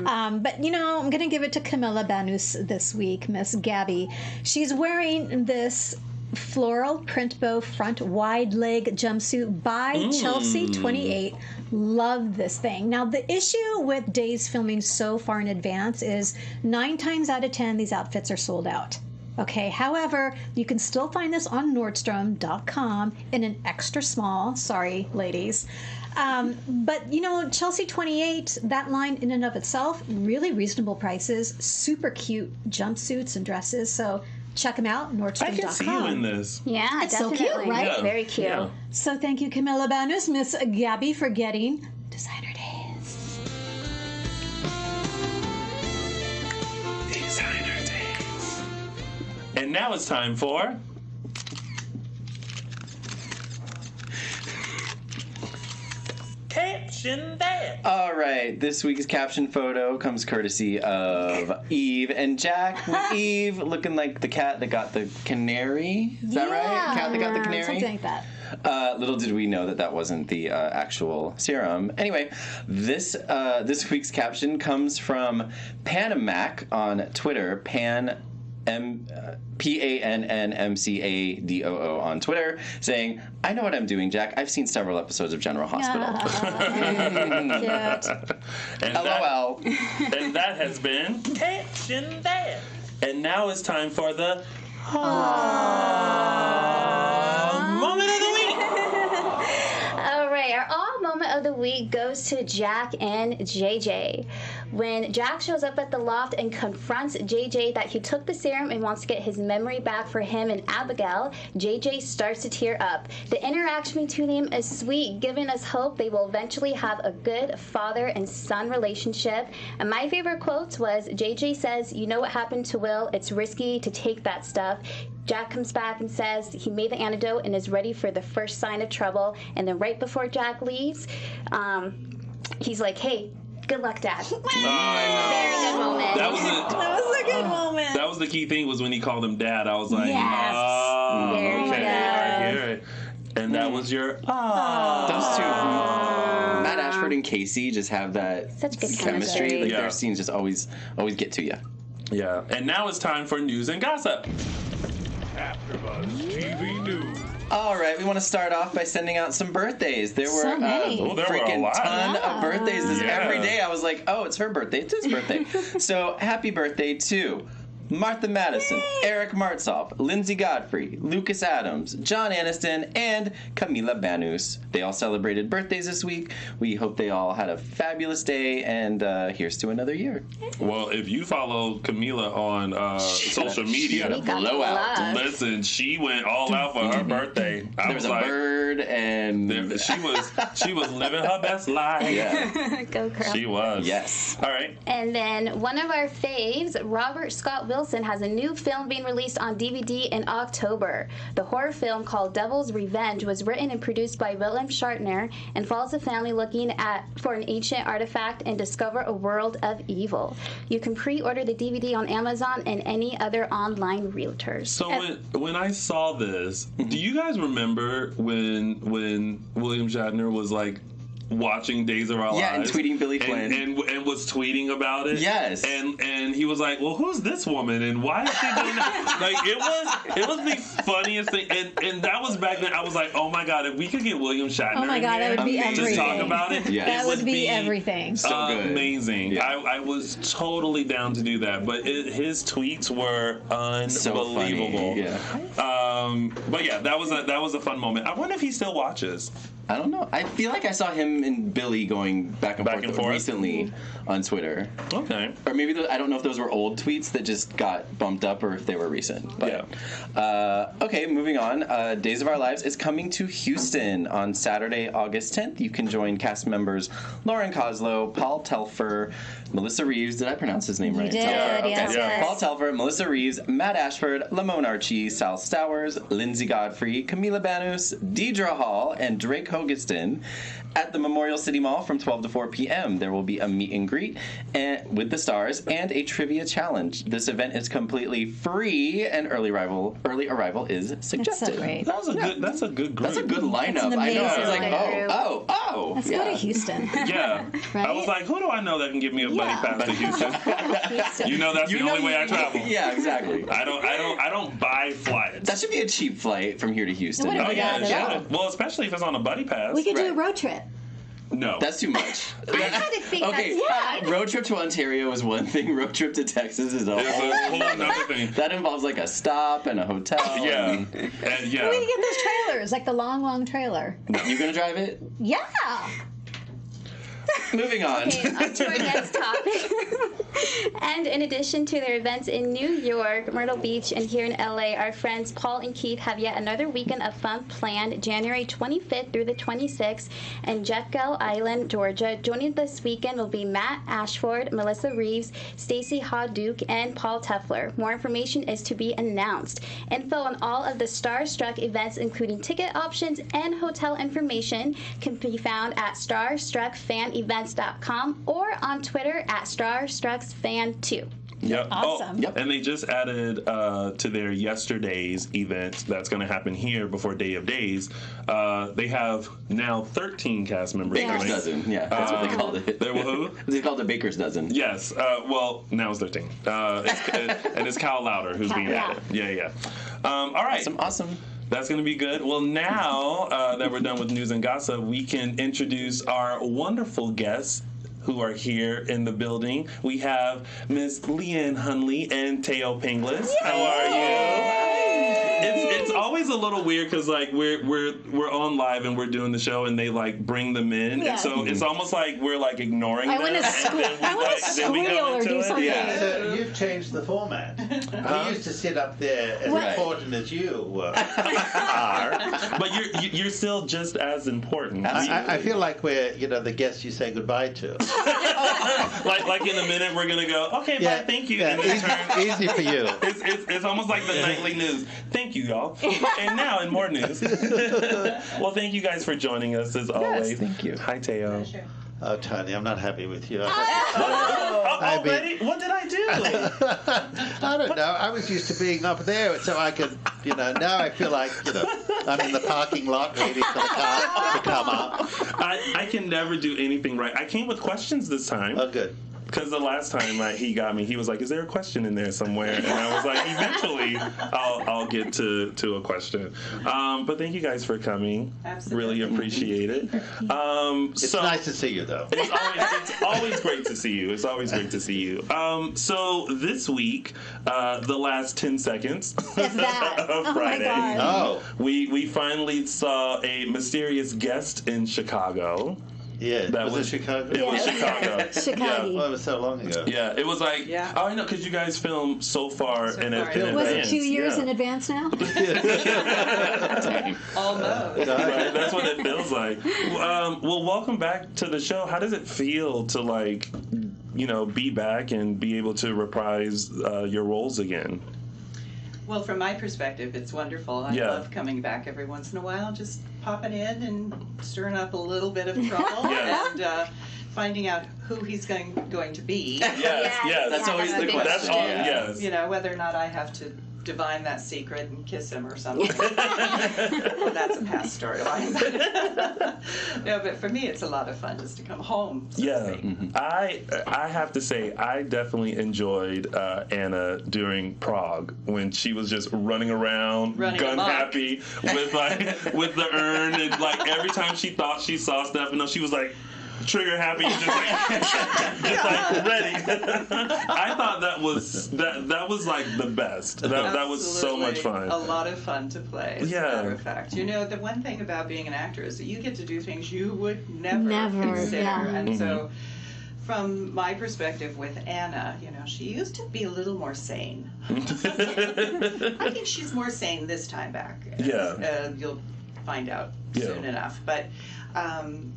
But, I'm going to give it to Camilla Banus this week, Miss Gabby. She's wearing this floral print bow front wide leg jumpsuit by Chelsea 28. Love this thing. Now, the issue with Days filming so far in advance is 9 times out of 10 these outfits are sold out. Okay, however, you can still find this on Nordstrom.com in an extra small. Sorry, ladies. But, Chelsea 28, that line in and of itself, really reasonable prices, super cute jumpsuits and dresses. So check them out, Nordstrom.com. I can see you in this. Yeah, it's definitely. so cute, right? Yeah. Very cute. Yeah. So thank you, Camilla Banus, Miss Gabby, for getting Designer Days. Designer Days. And now it's time for... Caption. Action Dad. All right, this week's caption photo comes courtesy of Eve and Jack. With Eve looking like the cat that got the canary. Is that right? Cat that got the canary? Something like that. Little did we know that that wasn't the actual serum. Anyway, this week's caption comes from Panamac on Twitter. PANNMCADOO on Twitter, saying, "I know what I'm doing, Jack. I've seen several episodes of General Hospital." And LOL. And that has been Action Dad. And now it's time for the moment of the week. All right, our awe moment of the week goes to Jack and JJ. When Jack shows up at the loft and confronts JJ that he took the serum and wants to get his memory back for him and Abigail, JJ starts to tear up. The interaction between them is sweet, giving us hope they will eventually have a good father and son relationship. And my favorite quote was, JJ says, "You know what happened to Will? It's risky to take that stuff." Jack comes back and says he made the antidote and is ready for the first sign of trouble. And then right before Jack leaves, he's like, "Hey, good luck, Dad." Very good moment. That was a good moment. That was the key thing, was when he called him Dad. I was like, Yes. There you okay, go. I hear it. And that was your Those two, Matt Ashford and Casey, just have that Such good chemistry. chemistry. Like Yeah. their scenes just always get to you. Yeah. And now it's time for news and gossip. AfterBuzz TV News. All right, we want to start off by sending out some birthdays. There were So many. Oh, there were a freaking lot. ton of birthdays. Yeah. Every day I was like, oh, it's her birthday. It's his birthday. So happy birthday to Martha Madison, Eric Martzoff, Lindsay Godfrey, Lucas Adams, John Aniston, and Camila Banus. They all celebrated birthdays this week. We hope they all had a fabulous day, and here's to another year. Well, if you follow Camila on social She had media, a blowout. listen, she went all out for her birthday. I There was a bird, and she was living her best life. yeah, Go, girl. She was. yes. All right. And then one of our faves, Robert Scott Wilson, has a new film being released on DVD in October. The horror film called Devil's Revenge was written and produced by Willem Shartner and follows a family looking for an ancient artifact and discover a world of evil. You can pre-order the DVD on Amazon and any other online realtors. So when I saw this, do you guys remember when William Shatner was like watching Days of Our Yeah, and Lives, tweeting Billy Flynn. and was tweeting about it? Yes. And he was like, well, who's this woman and why is she doing that? Like it was the funniest thing, and that was back then. I was like, oh my god, if we could get William Shatner Oh my God, in that would be here to everything. talk about it, Yes. That would be everything. So good. amazing. Yeah. I was totally down to do that, but his tweets were So funny. unbelievable. Yeah. But yeah, that was a fun moment. I wonder if he still watches. I don't know. I feel like I saw him and Billy going back and forth recently on Twitter. Okay. Or maybe I don't know if those were old tweets that just got bumped up or if they were recent. But, okay, moving on. Days of Our Lives is coming to Houston on Saturday, August 10th. You can join cast members Lauren Koslow, Paul Telfer, Melissa Reeves. Did I pronounce his name right? did, Telfer. Okay. yes, yes. Paul Telfer, Melissa Reeves, Matt Ashford, Lamone Archie, Sal Stowers, Lindsay Godfrey, Camila Banus, Deidre Hall, and Drake Hogiston at the Memorial City Mall from 12 to 4 p.m. There will be a meet and greet with the stars and a trivia challenge. This event is completely free, and early arrival is suggested. That's so great. That's a good group. That's a good lineup. That's an I know. I was amazing like, lineup. oh. Let's go to Houston. Yeah. Right? I was like, who do I know that can give me a buddy Yeah. pass to Houston? Houston. You know that's the only way I travel. Yeah, exactly. I don't buy flights. That should be a cheap flight from here to Houston. It wouldn't Oh be yeah, bad it at all. should. Well, especially if it's on a buddy pass. We could do a Right. road trip. No. That's too much. I kind of think Okay, that's fine. road trip to Ontario is one thing. Road trip to Texas is a It's whole. a whole other thing. That involves like a stop and a hotel. Yeah. and- And We yeah. can get those trailers, like the long trailer. You gonna drive it? Yeah. Moving on. Okay, on to our next topic. And in addition to their events in New York, Myrtle Beach, and here in LA, our friends Paul and Keith have yet another weekend of fun planned January 25th through the 26th in Jekyll Island, Georgia. Joining this weekend will be Matt Ashford, Melissa Reeves, Stacey Hawduke, and Paul Teffler. More information is to be announced. Info on all of the Starstruck events, including ticket options and hotel information, can be found at starstruckfanevents.com or on Twitter at starstrucksfan2. Yep. Awesome. Oh, yep. And they just added to their yesterday's event that's going to happen here before Day of Days. They have now 13 cast members. Baker's dozen. Yeah, that's what they called it. They were who? They called it Baker's dozen. Yes. Well, now it's 13. And it's Kyle Louder who's being added. Yeah. All right. Awesome. That's going to be good. Well, now that we're done with news and gossip, we can introduce our wonderful guests who are here in the building. We have Miss Leann Hunley and Thaao Penghlis. How are you? It's always a little weird because like we're on live and we're doing the show and they like bring them in, Yeah. and so it's almost like we're like ignoring I them. want to squeal or do something. Yeah. So you've changed the format. We used to sit up there as Right. important as you are. But you're still just as important. I feel like we're, the guests you say goodbye to. like in a minute we're gonna go, okay, bye, thank you. Yeah, And then turn, easy for you. it's almost like the nightly news. Thank you, y'all. And now in more news. Well, thank you guys for joining us as always. Thank you. Hi, Thaao. Oh, Tony, I'm not happy with you. Already? What did I do? I don't know. I was used to being up there so I could, now I feel like, I'm in the parking lot waiting for the car to come up. I can never do anything right. I came with questions this time. Oh, good. Because the last time he got me, he was like, "Is there a question in there somewhere?" And I was like, "Eventually, I'll get to a question." But thank you guys for coming. Absolutely. Really appreciate it. It's nice to see you, though. It's always great to see you. It's always great to see you. So this week, the last 10 seconds It's that. of Oh Friday, my God. we finally saw a mysterious guest in Chicago. Yeah. That was it Chicago? It was Chicago. Chicago. Yeah. Well, it was so long ago. Yeah, it was like, Yeah. oh, I know, because you guys filmed so far in advance. Was it 2 years Yeah. in advance now? Almost. Right, that's what it feels like. Well, welcome back to the show. How does it feel to, like, be back and be able to reprise your roles again? Well, from my perspective, it's wonderful. I Yeah. love coming back every once in a while, just popping in and stirring up a little bit of trouble Yeah. and finding out who he's going to be. Yes. That's always the question. That's all. Yeah. Yes. Whether or not I have to divine that secret and kiss him or something. That's a past storyline. No, but for me, it's a lot of fun just to come home. So to speak. I have to say I definitely enjoyed Anna during Prague when she was just running around, Running gun amok. happy with the urn, and like every time she thought she saw Stefano, she was like trigger happy, just like ready. I thought that was like the best. That was so much fun. A lot of fun to play, as Yeah. a matter of fact. The one thing about being an actor is that you get to do things you would never consider. Yeah. And so, from my perspective with Anna, she used to be a little more sane. I think she's more sane this time back. Yeah. You'll find out soon enough. But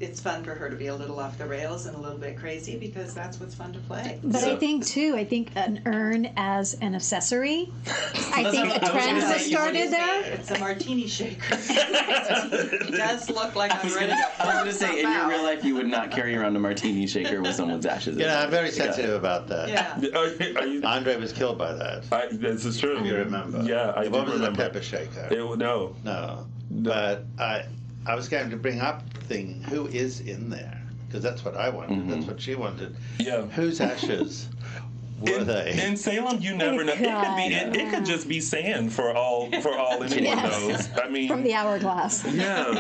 it's fun for her to be a little off the rails and a little bit crazy because that's what's fun to play. But I think an urn as an accessory. I think a trend has started there. It's a martini shaker. It does look like I'm ready to I was going to say, in your out. real life, you would not carry around a martini shaker with someone's ashes in it. I'm very sensitive about that. Yeah. Are you? Andre was killed by that. This is true. You remember? Yeah, I It do wasn't remember. a pepper shaker. No. No. But I was going to bring up the thing, who is in there? Because that's what I wanted. That's what she wanted. Yeah. Whose ashes Were they? In Salem, you never know. It could just be sand for all anyone knows. I mean, from the hourglass. Yeah.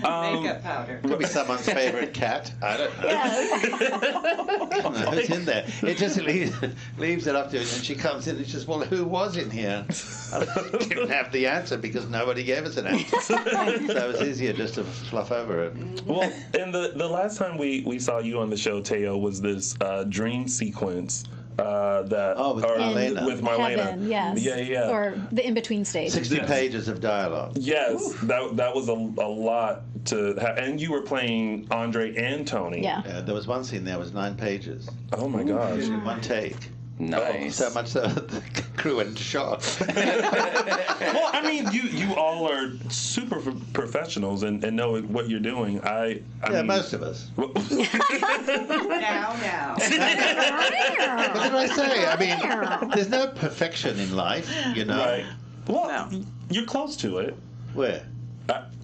Makeup powder. Could be someone's favorite cat. I don't know. I don't know who's in there. It just leaves it up to it, and she comes in and she says, "Well, who was in here?" I didn't have the answer because nobody gave us an answer. So it was easier just to fluff over it. Well, and the last time we saw you on the show, Thaao, was this dream sequence. With Marlena. With Marlena. Heaven, yes. Yeah. Or the in-between stage. 60 pages of dialogue. Yes, that was a lot to have. And you were playing Andre and Tony. Yeah. There was one scene there was 9 pages. Oh my gosh. In one take. Nice. So much so the crew went into shock. Well, I mean, you all are super professionals and know what you're doing. I mean, most of us. Now. What did I say? I mean, there's no perfection in life, you know. Right. Well, you're close to it. Where?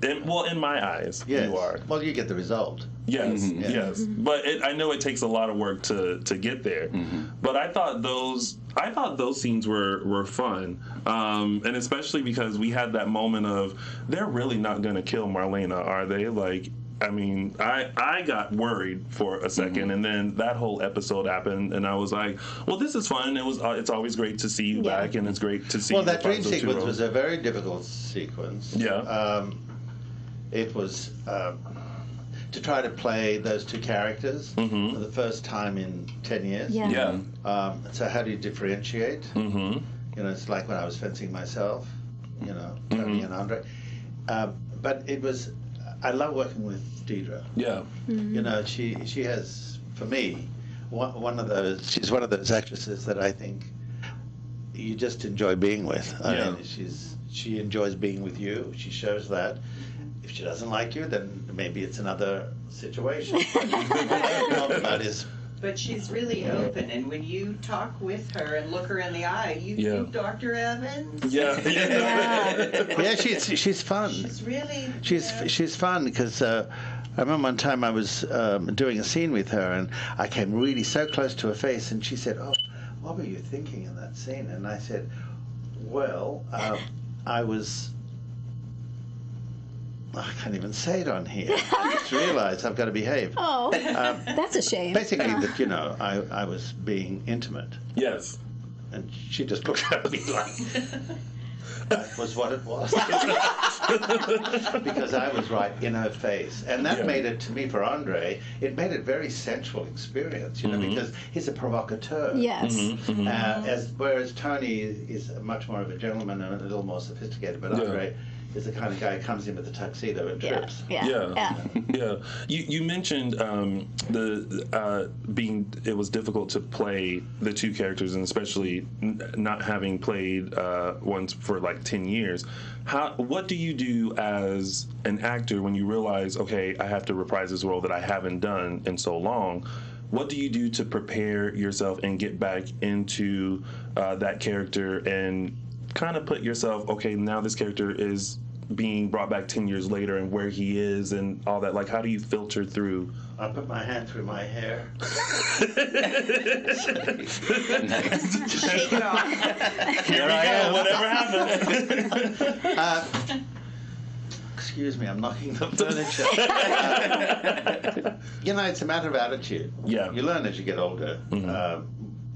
In my eyes, Yes. you are. Well, you get the result. Yes, yes. But I know it takes a lot of work to get there. But I thought those scenes were fun, and especially because we had that moment of they're really not going to kill Marlena, are they? Like, I mean, I got worried for a second, and then that whole episode happened, and I was like, well, this is fun. It's always great to see you back, and it's great to see. Well, that dream sequence was a very difficult sequence. Yeah. It was to try to play those two characters for the first time in 10 years. Yeah. So how do you differentiate? You know, it's like when I was fencing myself, you know, Tony and Andre. But it was, I love working with Deidre. Yeah. You know, she has, for me, she's one of those actresses that I think you just enjoy being with. I mean, she enjoys being with you. She shows that. If she doesn't like you, then maybe it's another situation. But she's really open, and when you talk with her and look her in the eye, you think Dr. Evans. Yeah. She's fun. She's really. She's fun because I remember one time I was doing a scene with her, and I came really so close to her face, and she said, "Oh, what were you thinking in that scene?" And I said, "Well, I was." I can't even say it on here. I just realized I've got to behave. Oh, that's a shame. Basically, that, you know, I was being intimate. Yes. And she just looked at me like, that was what it was. Because I was right in her face. And that made it, to me, for Andre, it made it a very sensual experience, you know, because he's a provocateur. Yes. Whereas Tony is much more of a gentleman and a little more sophisticated, but Andre is the kind of guy who comes in with a tuxedo and trips. Yeah. You mentioned it was difficult to play the two characters, and especially not having played ones for like 10 years. What do you do as an actor when you realize, okay, I have to reprise this role that I haven't done in so long? What do you do to prepare yourself and get back into that character and kind of put yourself, okay, now this character is being brought back 10 years later and where he is and all that? Like, how do you filter through? I put my hand through my hair. Shake it off. Here we go, whatever happened. Excuse me, I'm knocking the furniture. You know, it's a matter of attitude. Yeah. You learn as you get older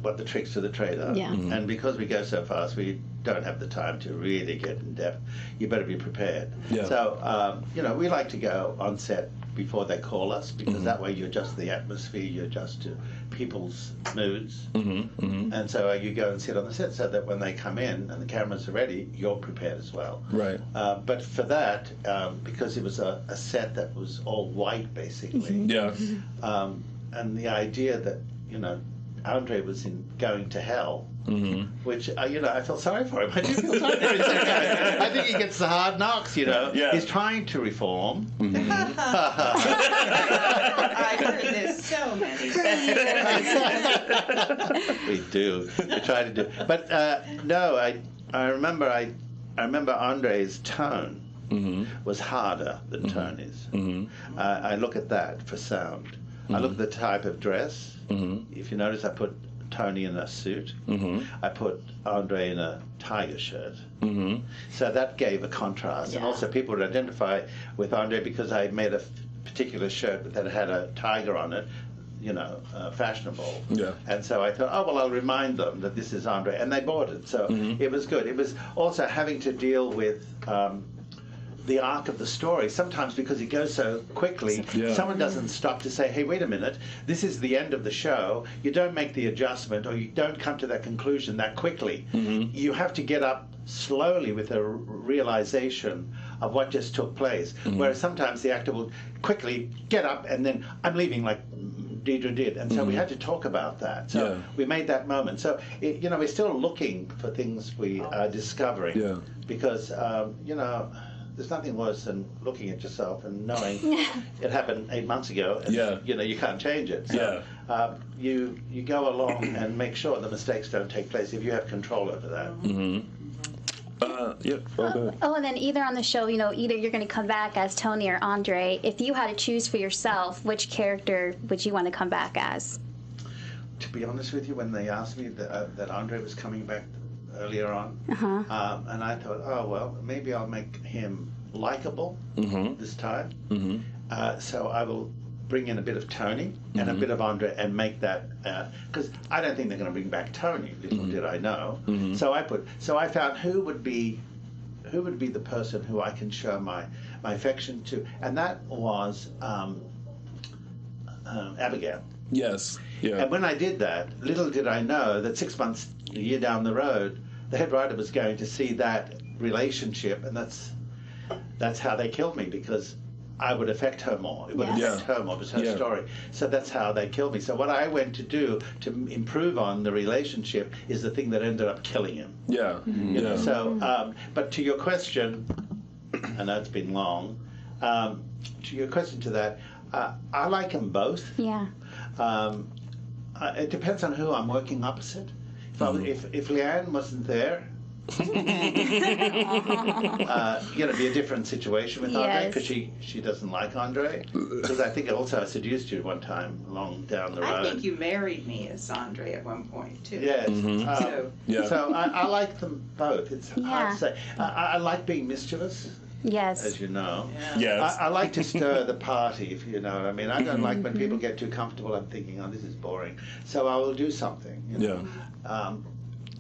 what the tricks of the trade are. Yeah. And because we go so fast, we don't have the time to really get in depth. You better be prepared. Yeah. So, you know, we like to go on set before they call us, because that way you adjust the atmosphere, you adjust to people's moods. And so you go and sit on the set so that when they come in and the cameras are ready, you're prepared as well. Right. But for that, because it was a set that was all white, basically, Yeah. and the idea that, you know, Andre was going to hell, which, you know, I felt sorry for him. I do feel sorry for him. I think he gets the hard knocks, you know. Yeah. He's trying to reform. I've heard this so many times. We do. We try to do. But no, I remember Andre's tone was harder than Tony's. I look at that for sound. I look at the type of dress. If you notice, I put Tony in a suit. I put Andre in a tiger shirt. So that gave a contrast. And also people would identify with Andre because I made a particular shirt that had a tiger on it, you know, fashionable. Yeah. And so I thought, oh, well, I'll remind them that this is Andre. And they bought it. So it was good. It was also having to deal with the arc of the story. Sometimes because it goes so quickly, someone doesn't stop to say, hey, wait a minute, this is the end of the show. You don't make the adjustment or you don't come to that conclusion that quickly. You have to get up slowly with a realization of what just took place. Whereas sometimes the actor will quickly get up and then, I'm leaving, like Deidre did. And so we had to talk about that. So we made that moment. So, you know, we're still looking for things we are discovering. Because, you know, there's nothing worse than looking at yourself and knowing it happened 8 months ago and, you know, you can't change it. So you go along and make sure the mistakes don't take place if you have control over that. And then either on the show, you know, either you're going to come back as Tony or Andre. If you had to choose for yourself, which character would you want to come back as? To be honest with you, when they asked me that Andre was coming back earlier on, and I thought, oh, well, maybe I'll make him likable this time. So I will bring in a bit of Tony and a bit of Andre and make that, because I don't think they're going to bring back Tony, little did I know. So I found who would be the person who I can show my affection to, and that was Abigail. Yes. Yeah. And when I did that, little did I know that 6 months, a year down the road, the head writer was going to see that relationship, and that's how they killed me, because I would affect her more. It would affect her more. It was her story. So that's how they killed me. So what I went to do to improve on the relationship is the thing that ended up killing him. Yeah. You know, so, but to your question, I know it's been long, to your question to that, I like them both. Yeah. It depends on who I'm working opposite. If Leann wasn't there, going to be a different situation with Andre, because she doesn't like Andre. Because I think also I seduced you one time along down the road. I think you married me as Andre at one point too. Yes. So I like them both. It's hard to say. I like being mischievous. Yes. As you know. Yes. I like to stir the party, if you know what I mean. I don't like when people get too comfortable. I'm thinking, oh, this is boring. So I will do something. You know?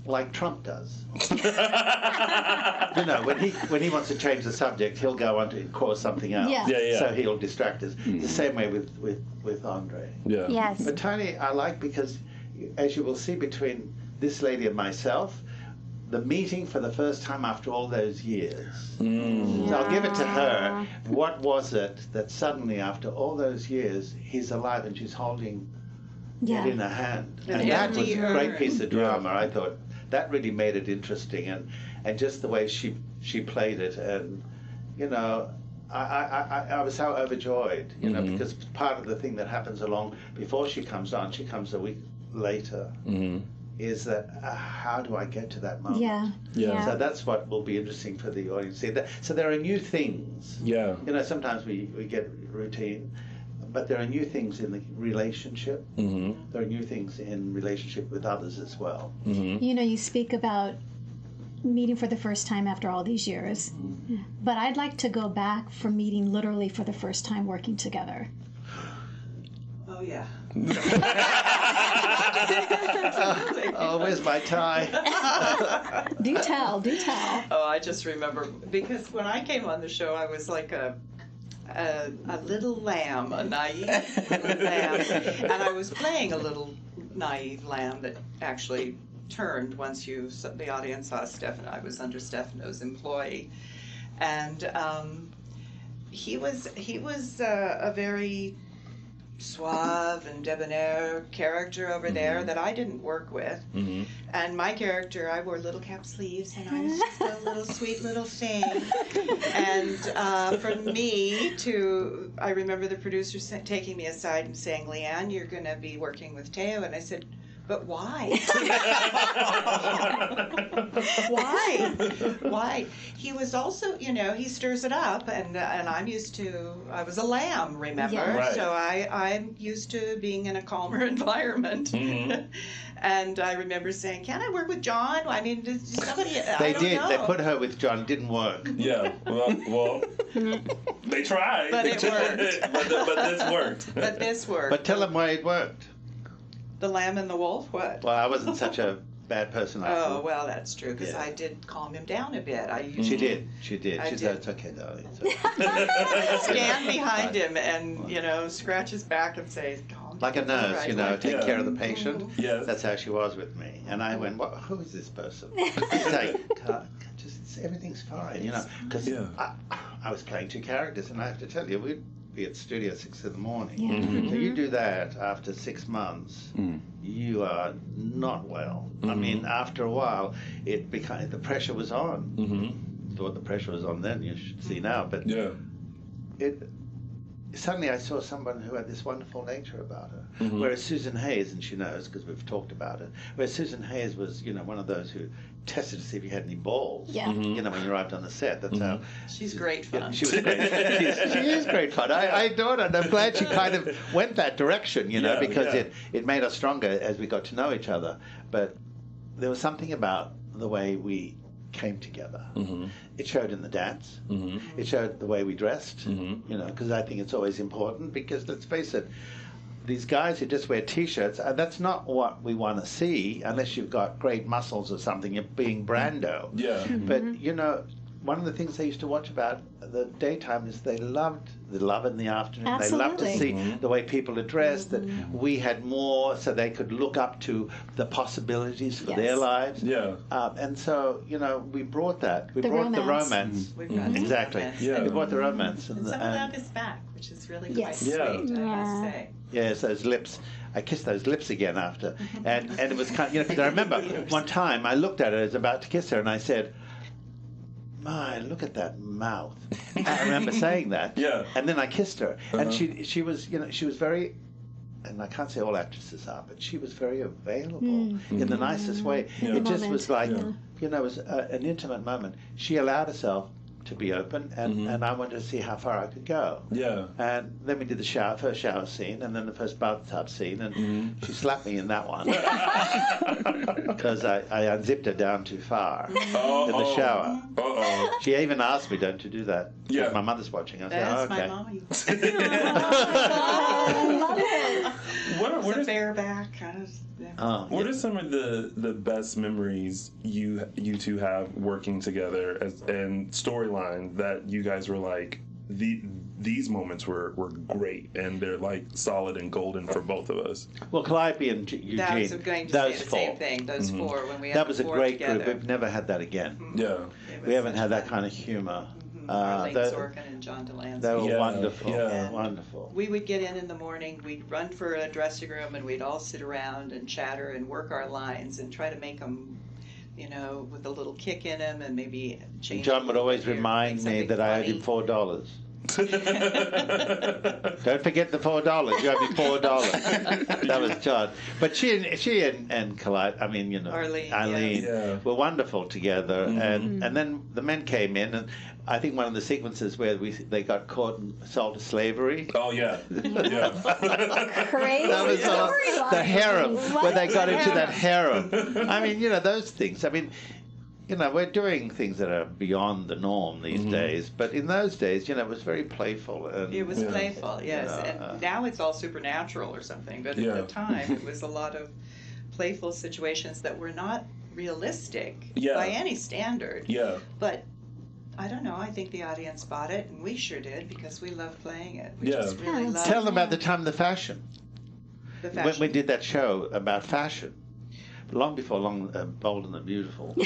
Like Trump does. You know, when he wants to change the subject, he'll go on to cause something else. So he'll distract us. The same way with Andre. Yes. But Tony, I like because, as you will see between this lady and myself, the meeting for the first time after all those years. So I'll give it to her. What was it that suddenly, after all those years, he's alive and she's holding it in her hand? And that was a great piece of drama. I thought that really made it interesting, and just the way she played it, and you know, I was so overjoyed, you know, because part of the thing that happens along before she comes on, she comes a week later. Is that how do I get to that moment? So that's what will be interesting for the audience. So there are new things. You know, sometimes we get routine, but there are new things in the relationship. There are new things in relationship with others as well. You know, you speak about meeting for the first time after all these years, but I'd like to go back from meeting literally for the first time working together. Oh, yeah. Oh, where's my tie? Do tell. Oh, I just remember, because when I came on the show, I was like a little lamb, a naive little lamb, and I was playing a little naive lamb that actually turned once the audience saw Stefano. I was under Stefano's employ, and he was a very suave and debonair character over there that I didn't work with. And my character, I wore little cap sleeves and I was just a little sweet little thing. And for me I remember the producer taking me aside and saying, Leann, you're going to be working with Thaao. And I said, But why? Why? He was also, he stirs it up, and I was a lamb, remember? Yeah. Right. So I'm used to being in a calmer environment. Mm-hmm. And I remember saying, "Can I work with John?" I mean, does somebody? They I don't did. know. They put her with John. Didn't work. Yeah. Well, they tried. But it worked. but this worked. But this worked. But tell them why it worked. The Lamb and the Wolf. What? Well, I wasn't such a bad person. Oh, well, that's true, because Yeah. I did calm him down a bit. She did. She did. I She said, did. "It's okay, darling." It's okay. Stand behind him and, scratch his back and say, calm Like a down, nurse, right, take Yeah. care of the patient. Yes. That's how she was with me. And I went, who is this person? She's like, everything's fine, because Yeah. I was playing two characters, and I have to tell you, we'd be at studio at 6 in the morning. Yeah. Mm-hmm. So you do that after 6 months, you are not well. I mean, after a while, the pressure was on. Mm-hmm. Thought the pressure was on then, you should see now, but Yeah. suddenly I saw someone who had this wonderful nature about her. Mhm. Whereas Susan Hayes, and she knows because we've talked about it, whereas Susan Hayes was, one of those who tested to see if you had any balls. Yeah. Mhm. When you arrived on the set. That's how. She's great fun. She was great. She is great fun. I adored her, and I'm glad she kind of went that direction, Yeah, because yeah. it made us stronger as we got to know each other. But there was something about the way we came together. Mm-hmm. It showed in the dance. Mm-hmm. It showed the way we dressed, Mhm. because I think it's always important, because let's face it, these guys who just wear T-shirts, that's not what we want to see unless you've got great muscles or something, you're being Brando. Yeah. But, one of the things they used to watch about the daytime is they loved the love in the afternoon. They loved to see Absolutely. the way people are dressed, that we had more so they could look up to the possibilities for their Yes. lives. Yeah. And so, we brought that. We The brought the romance. romance. We've got Exactly. romance. Yeah. We brought the romance. And some of that is back, which is really Yes. quite Yeah. sweet, I Yeah. must say. yes, those lips. I kissed those lips again after. And it was kind of, because I remember one time I looked at her, I was about to kiss her, and I said, "My, look at that mouth." I remember saying that. Yeah. And then I kissed her. And Uh-huh. she was, she was very, and I can't say all actresses are, but she was very available in the nicest way. Yeah. It just was like, Yeah. it was an intimate moment. She allowed herself to be open, and I wanted to see how far I could go. Yeah. And then we did the first shower scene, and then the first bathtub scene, and she slapped me in that one because I unzipped her down too far in the shower. Uh-oh. She even asked me, "Don't you do that?" Yeah. My mother's watching. I said, That's "Oh, okay." my mommy. I love it. What It's a are bareback. Oh, what are some of the best memories you two have working together and storylines that you guys were like, these moments were great and they're like solid and golden for both of us? Well, Calliope and Eugene, That was going to those say the four. same thing. Those four, when we had That the was a four great together. group. We've never had that again. Yeah. It We was haven't such had that fun. kind of humor. Arlene they- Sorkin and John Delancey. They were Yeah, wonderful. yeah. Wonderful. We would get in the morning, we'd run for a dressing room, and we'd all sit around and chatter and work our lines and try to make them, with a little kick in them and maybe change. John would always remind me that I owed him for. $4. Don't forget the $4. You owe me $4. That was John. But she and Calliope, Arlene, Yeah. were wonderful together. And then the men came in, and I think one of the sequences where they got caught and sold to slavery. Oh yeah. Yeah. Crazy That was storyline. the harem, where they got into that Harem. harem. I mean, those things. I mean, we're doing things that are beyond the norm these days, but in those days, it was very playful. And, It was playful, yes. Yeah. And now it's all supernatural or something, but Yeah. at the time it was a lot of playful situations that were not realistic Yeah. by any standard. Yeah. But I don't know, I think the audience bought it, and we sure did, because we loved playing it. We Yeah. just really Yeah, loved Tell them about the time of the fashion. the When fashion. we did that show about fashion, long before Bold and the Beautiful.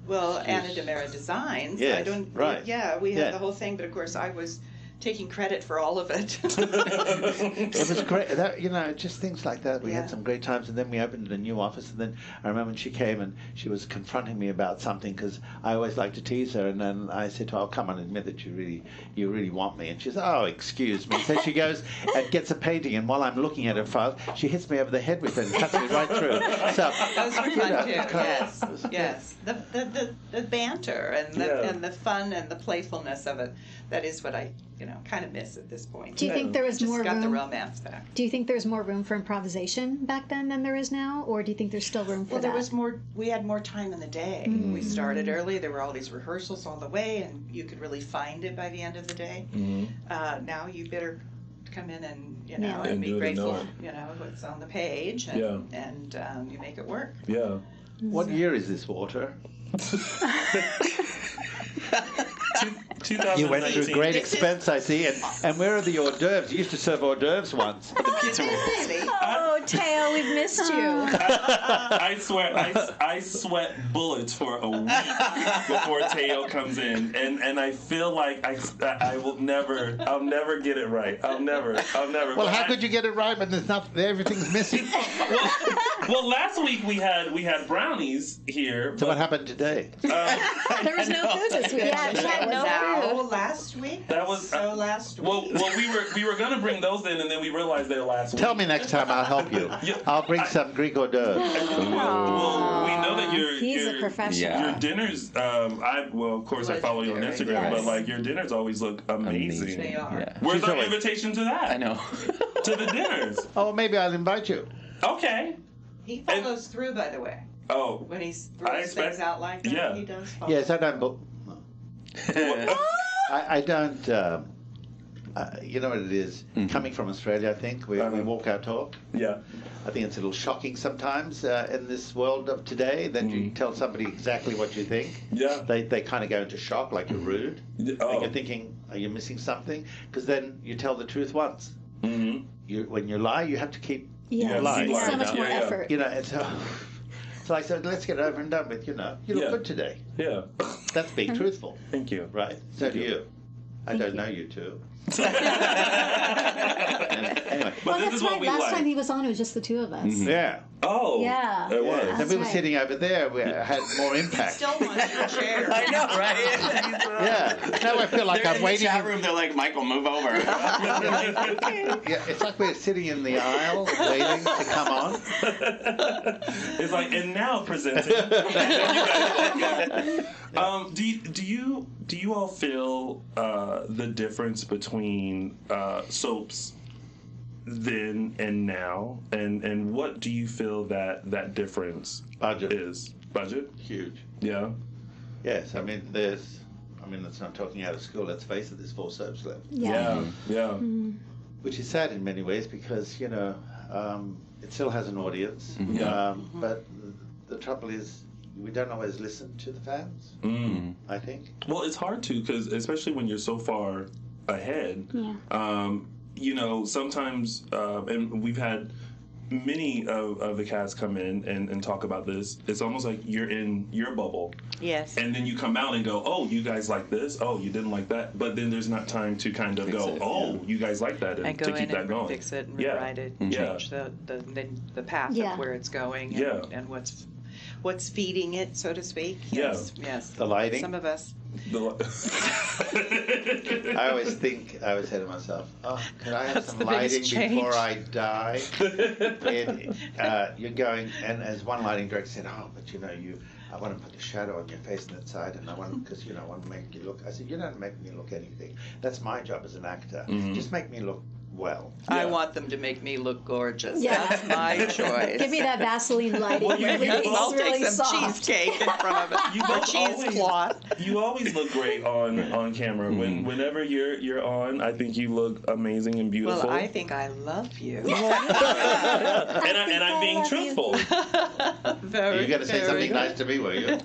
Well, Anna DeMera Designs. Yes, I don't. right. Yeah, we had Yeah. the whole thing, but of course I was taking credit for all of it. It was great. Just things like that. We had some great times, and then we opened a new office. And then I remember when she came and she was confronting me about something because I always like to tease her. And then I said to her, "Oh, come on, admit that you really want me." And she says, "Oh, excuse me." So she goes and gets a painting, and while I'm looking at her file, she hits me over the head with it and cuts me right through. So those were fun too. Yes. The banter and the fun and the playfulness of it. That is what I kind of miss at this point. Do you think there was more got room? the romance back. Do you think there's more room for improvisation back then than there is now, or do you think there's still room for that? There was more. We had more time in the day. Mm-hmm. We started early. There were all these rehearsals all the way, and you could really find it by the end of the day. Mm-hmm. Now you better come in and Yeah. and be grateful. Know What's on the page, and you make it work. Yeah. What year is this, Walter? 2019. You went through great expense, I see. And where are the hors d'oeuvres? You used to serve hors d'oeuvres once. Oh, Thaao, we've missed you. I swear, I sweat bullets for a week before Thaao comes in, and I feel like I will never, I'll never get it right. I'll never. Well, how could you get it right when everything's missing? Well, last week we had brownies here. So what happened today? There was no food this week. Yeah, we had no food. Last week. That was last week. Well, we were gonna bring those in, and then we realized they were last week. Tell me next time, I'll help you. I'll bring some Greek hors d'oeuvres. Well, we know that He's a professional. Your dinners. Of course, I follow you on Instagram, but like your dinners always look amazing. They are. Yeah. Where's our invitation to that? I know. To the dinners. Oh, maybe I'll invite you. Okay. He follows through, by the way. Oh. When he throws things out like that, he does follow. Yes, I don't. I don't. You know what it is? Coming from Australia, I think we walk our talk. Yeah. I think it's a little shocking sometimes in this world of today that you tell somebody exactly what you think. Yeah. They kind of go into shock, like you're rude. Oh. Like you're thinking, are you missing something? Because then you tell the truth once. Mm-hmm. When you lie, you have to keep lying. It's so much more effort. And so. So I said, let's get it over and done with. You look good today. Yeah. That's being truthful. Thank you. Right. So do you. I don't know you two. Anyway. But this is what we Last like. time he was on, it was just the two of us. Yeah. Oh. Yeah. It was. And we were sitting over there. We had more impact. Still wants your chair. I know, right? Yeah. Now I feel like They're I'm in waiting. the chat room. They're like, Michael, move over. Yeah, it's like we're sitting in the aisle waiting to come on. It's like, and now presenting. Do you all feel the difference between soaps then and now, and what do you feel that difference Budget. is? Budget? Huge. Yeah. Yes, I mean, it's not talking out of school. Let's face it, there's 4 soaps left. Yeah. Which is sad in many ways because, it still has an audience. But the trouble is, we don't always listen to the fans, I think. Well, it's hard to, because especially when you're so far ahead, sometimes, and we've had many of the cast come in and talk about this. It's almost like you're in your bubble. Yes. And then you come out and go, oh, you guys like this? Oh, you didn't like that? But then there's not time to kind of you guys like that, and go to keep in that and going. fix it and rewrite it and change the path of where it's going and what's feeding it, so to speak. Yes. The lighting. Some of us. I always say to myself, could I have some lighting before I die? You're going, and as one lighting director said, but I want to put the shadow on your face on that side, and I want to make you look. I said, you don't make me look anything. That's my job as an actor. Just make me look well. I want them to make me look gorgeous. Yeah. That's my choice. Give me that Vaseline lighting. Well, I'll really take some soft. cheesecake in front of it. Or cheesecloth. You always look great on camera. Whenever you're on, I think you look amazing and beautiful. Well, I think I love you. and I'm being truthful. Very. You're going to say something nice to me, were you?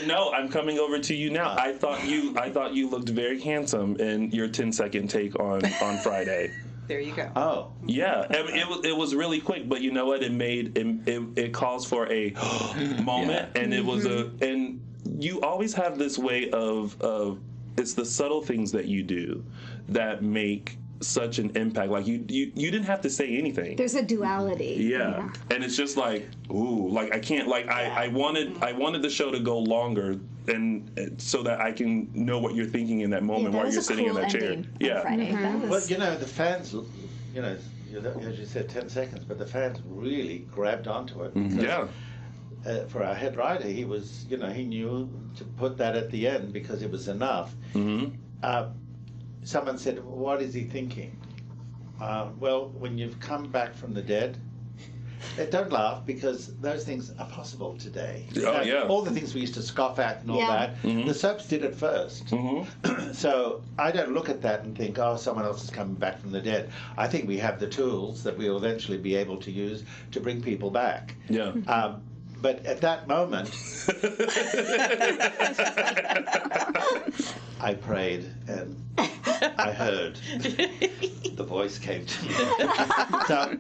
No, I'm coming over to you now. I thought you looked very handsome in your 10-second take on Friday. There you go. Oh. Yeah, it was really quick, but you know what? It calls for a moment, and it was and you always have this way of the subtle things that you do that make such an impact. Like you didn't have to say anything. There's a duality. Yeah. And it's just like, ooh, like I can't, like I wanted the show to go longer, and so that I can know what you're thinking in that moment while you're sitting in that chair. Yeah. Well, the fans, as you said, 10 seconds, but the fans really grabbed onto it. Yeah. For our head writer, he was, he knew to put that at the end because it was enough. Someone said, what is he thinking? Well, when you've come back from the dead, don't laugh, because those things are possible today. All the things we used to scoff at and all that, the soaps did it first. So I don't look at that and think, oh, someone else is coming back from the dead. I think we have the tools that we'll eventually be able to use to bring people back. Yeah. But at that moment, I prayed and I heard the voice came to me. So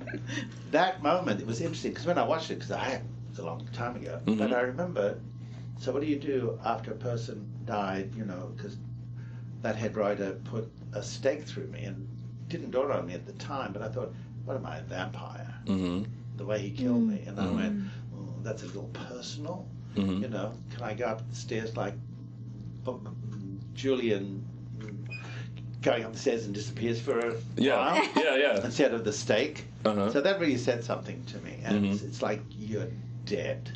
that moment, it was interesting, because when I watched it, because it was a long time ago, but I remember, so what do you do after a person died, because that head writer put a stake through me, and it didn't dawn on me at the time, but I thought, what am I, a vampire? The way he killed me. And I went, that's a little personal. Can I go up the stairs like Julian going up the stairs and disappears for a while? Instead of the stake. So that really said something to me. And it's like you're dead,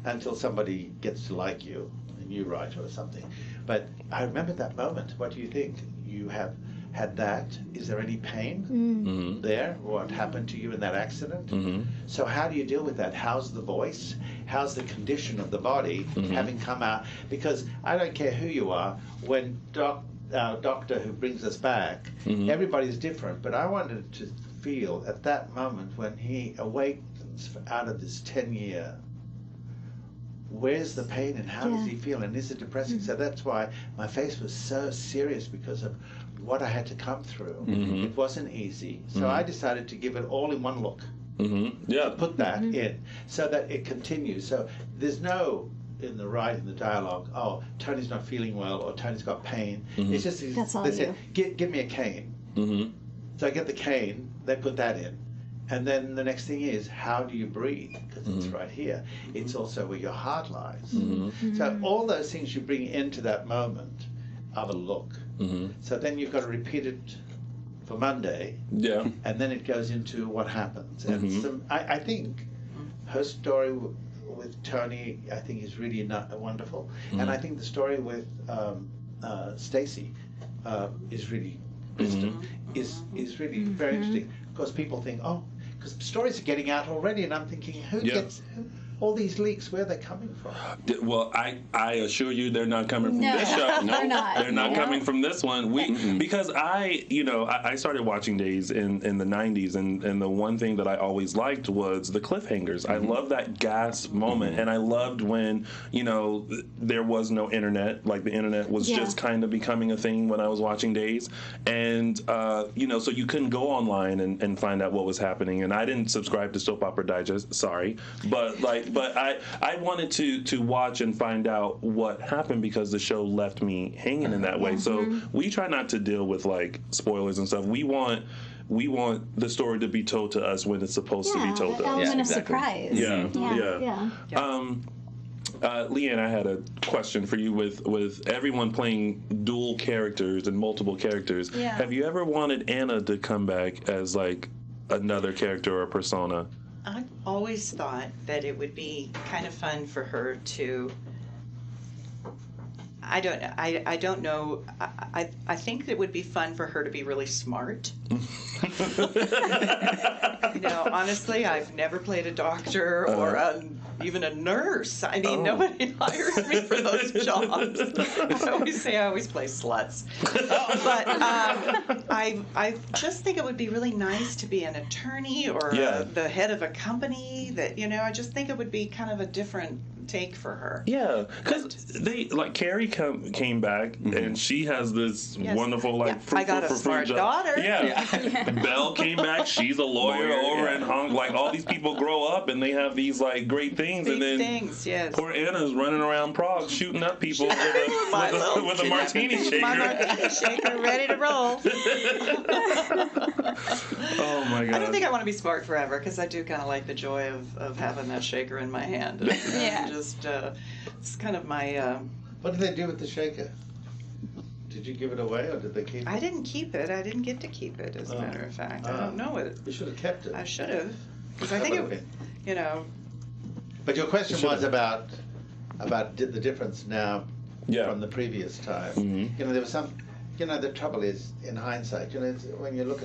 until somebody gets to like you, a new writer or something. But I remember that moment. What do you think? You have had that. Is there any pain there? What happened to you in that accident? So how do you deal with that? How's the voice? How's the condition of the body having come out? Because I don't care who you are, when our doctor who brings us back, everybody's different, but I wanted to feel at that moment when he awakens out of this 10-year, where's the pain and how does he feel, and is it depressing? So that's why my face was so serious, because of what I had to come through. It wasn't easy. So I decided to give it all in one look. Put that in so that it continues. So there's no, in the dialogue, oh, Tony's not feeling well, or Tony's got pain. It's just, they said, give me a cane. So I get the cane, they put that in. And then the next thing is, how do you breathe? Because it's right here. It's also where your heart lies. So all those things you bring into that moment of a look. So then you've got to repeat it for Monday. And then it goes into what happens. And I think her story with Tony, I think, is really wonderful. And I think the story with Stacey is really, is really very interesting. Because people think, oh, because stories are getting out already, and I'm thinking, who gets all these leaks? Where are they coming from? Well, I assure you, they're not coming from this show. No, they're not coming from this one. Because I started watching Days in the 90s, and the one thing that I always liked was the cliffhangers. I loved that gasp moment, and I loved when there was no internet. Like the internet was just kind of becoming a thing when I was watching Days, and so you couldn't go online and find out what was happening. And I didn't subscribe to Soap Opera Digest. Sorry, but I wanted to watch and find out what happened, because the show left me hanging in that way. So we try not to deal with like spoilers and stuff. We want the story to be told to us when it's supposed to be told to us. Element of surprise. Leann, I had a question for you with everyone playing dual characters and multiple characters. Have you ever wanted Anna to come back as like another character or persona? I've always thought that it would be kind of fun for her to, I don't know, I think it would be fun for her to be really smart. Honestly, I've never played a doctor or even a nurse. I mean, nobody hires me for those jobs. I always say I always play sluts. But I just think it would be really nice to be an attorney or the head of a company. That I just think it would be kind of a different take for her. Yeah, because they like Carrie came back and she has this wonderful like. I got a smart daughter. Yeah. Belle came back. She's a lawyer over in Hong Kong. Like all these people grow up and they have these like great things, and then poor Anna's running around Prague shooting up people with a martini shaker. My martini shaker, ready to roll. Oh my God! I don't think I want to be smart forever because I do kind of like the joy of having that shaker in my hand. Just it's kind of my. What did they do with the shaker? Did you give it away or did they keep it? I didn't keep it. I didn't get to keep it, as a matter of fact. I don't know it. You should have kept it. I should have, because I think it, you know. But your question was about the difference now from the previous time. Mm-hmm. You know, there was some. You know, the trouble is in hindsight. You know, when you look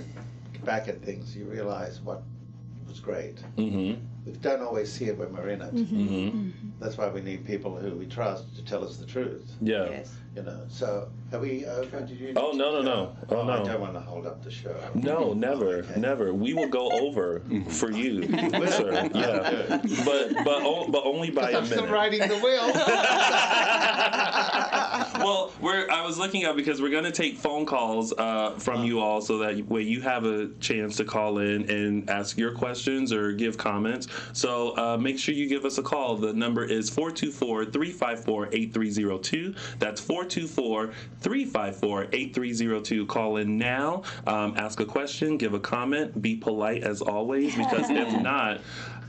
back at things, you realize what was great. Mm-hmm. We don't always see it when we're in it. Mm-hmm. Mm-hmm. That's why we need people who we trust to tell us the truth. Yeah. Yes. You know, so have we? Did you? Oh no. I don't want to hold up the show. No, never, never. We will go over for you, sir. Yeah, but only by a minute. I'm still riding the wheel. Well, I was looking up because we're going to take phone calls from you all, so that way you have a chance to call in and ask your questions or give comments. So make sure you give us a call. The number is 424-354-8302. That's 424-354-8302. Call in now. Ask a question. Give a comment. Be polite as always, because if not,